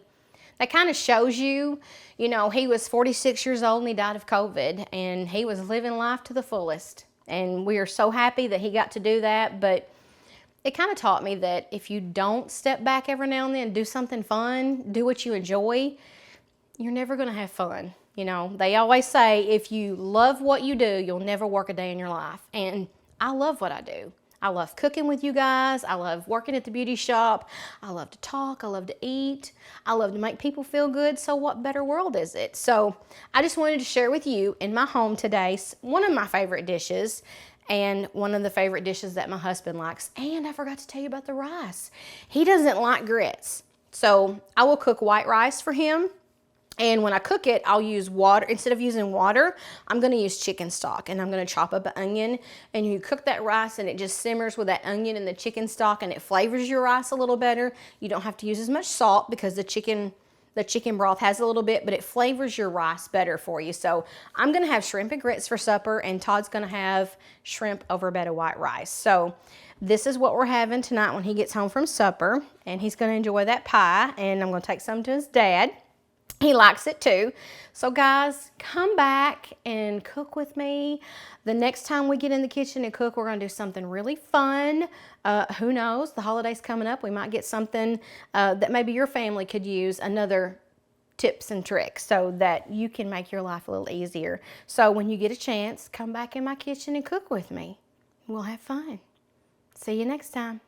of shows you, you know, he was 46 years old and he died of COVID, and he was living life to the fullest. And we are so happy that he got to do that. But it kind of taught me that if you don't step back every now and then, do something fun, do what you enjoy, you're never going to have fun. You know, they always say, if you love what you do, you'll never work a day in your life. And I love what I do. I love cooking with you guys. I love working at the beauty shop. I love to talk. I love to eat. I love to make people feel good. So what better world is it? So I just wanted to share with you in my home today one of my favorite dishes, and one of the favorite dishes that my husband likes. And I forgot to tell you about the rice. He doesn't like grits. So I will cook white rice for him. And when I cook it, I'll use water. Instead of using water, I'm going to use chicken stock, and I'm going to chop up an onion, and you cook that rice and it just simmers with that onion and the chicken stock, and it flavors your rice a little better. You don't have to use as much salt because the chicken broth has a little bit, but it flavors your rice better for you. So I'm going to have shrimp and grits for supper, and Todd's going to have shrimp over a bed of white rice. So this is what we're having tonight when he gets home from supper, and he's going to enjoy that pie, and I'm going to take some to his dad. He likes it too. So guys, come back and cook with me. The next time we get in the kitchen and cook, we're going to do something really fun. Who knows? The holiday's coming up. We might get something that maybe your family could use, another tips and tricks, so that you can make your life a little easier. So when you get a chance, come back in my kitchen and cook with me. We'll have fun. See you next time.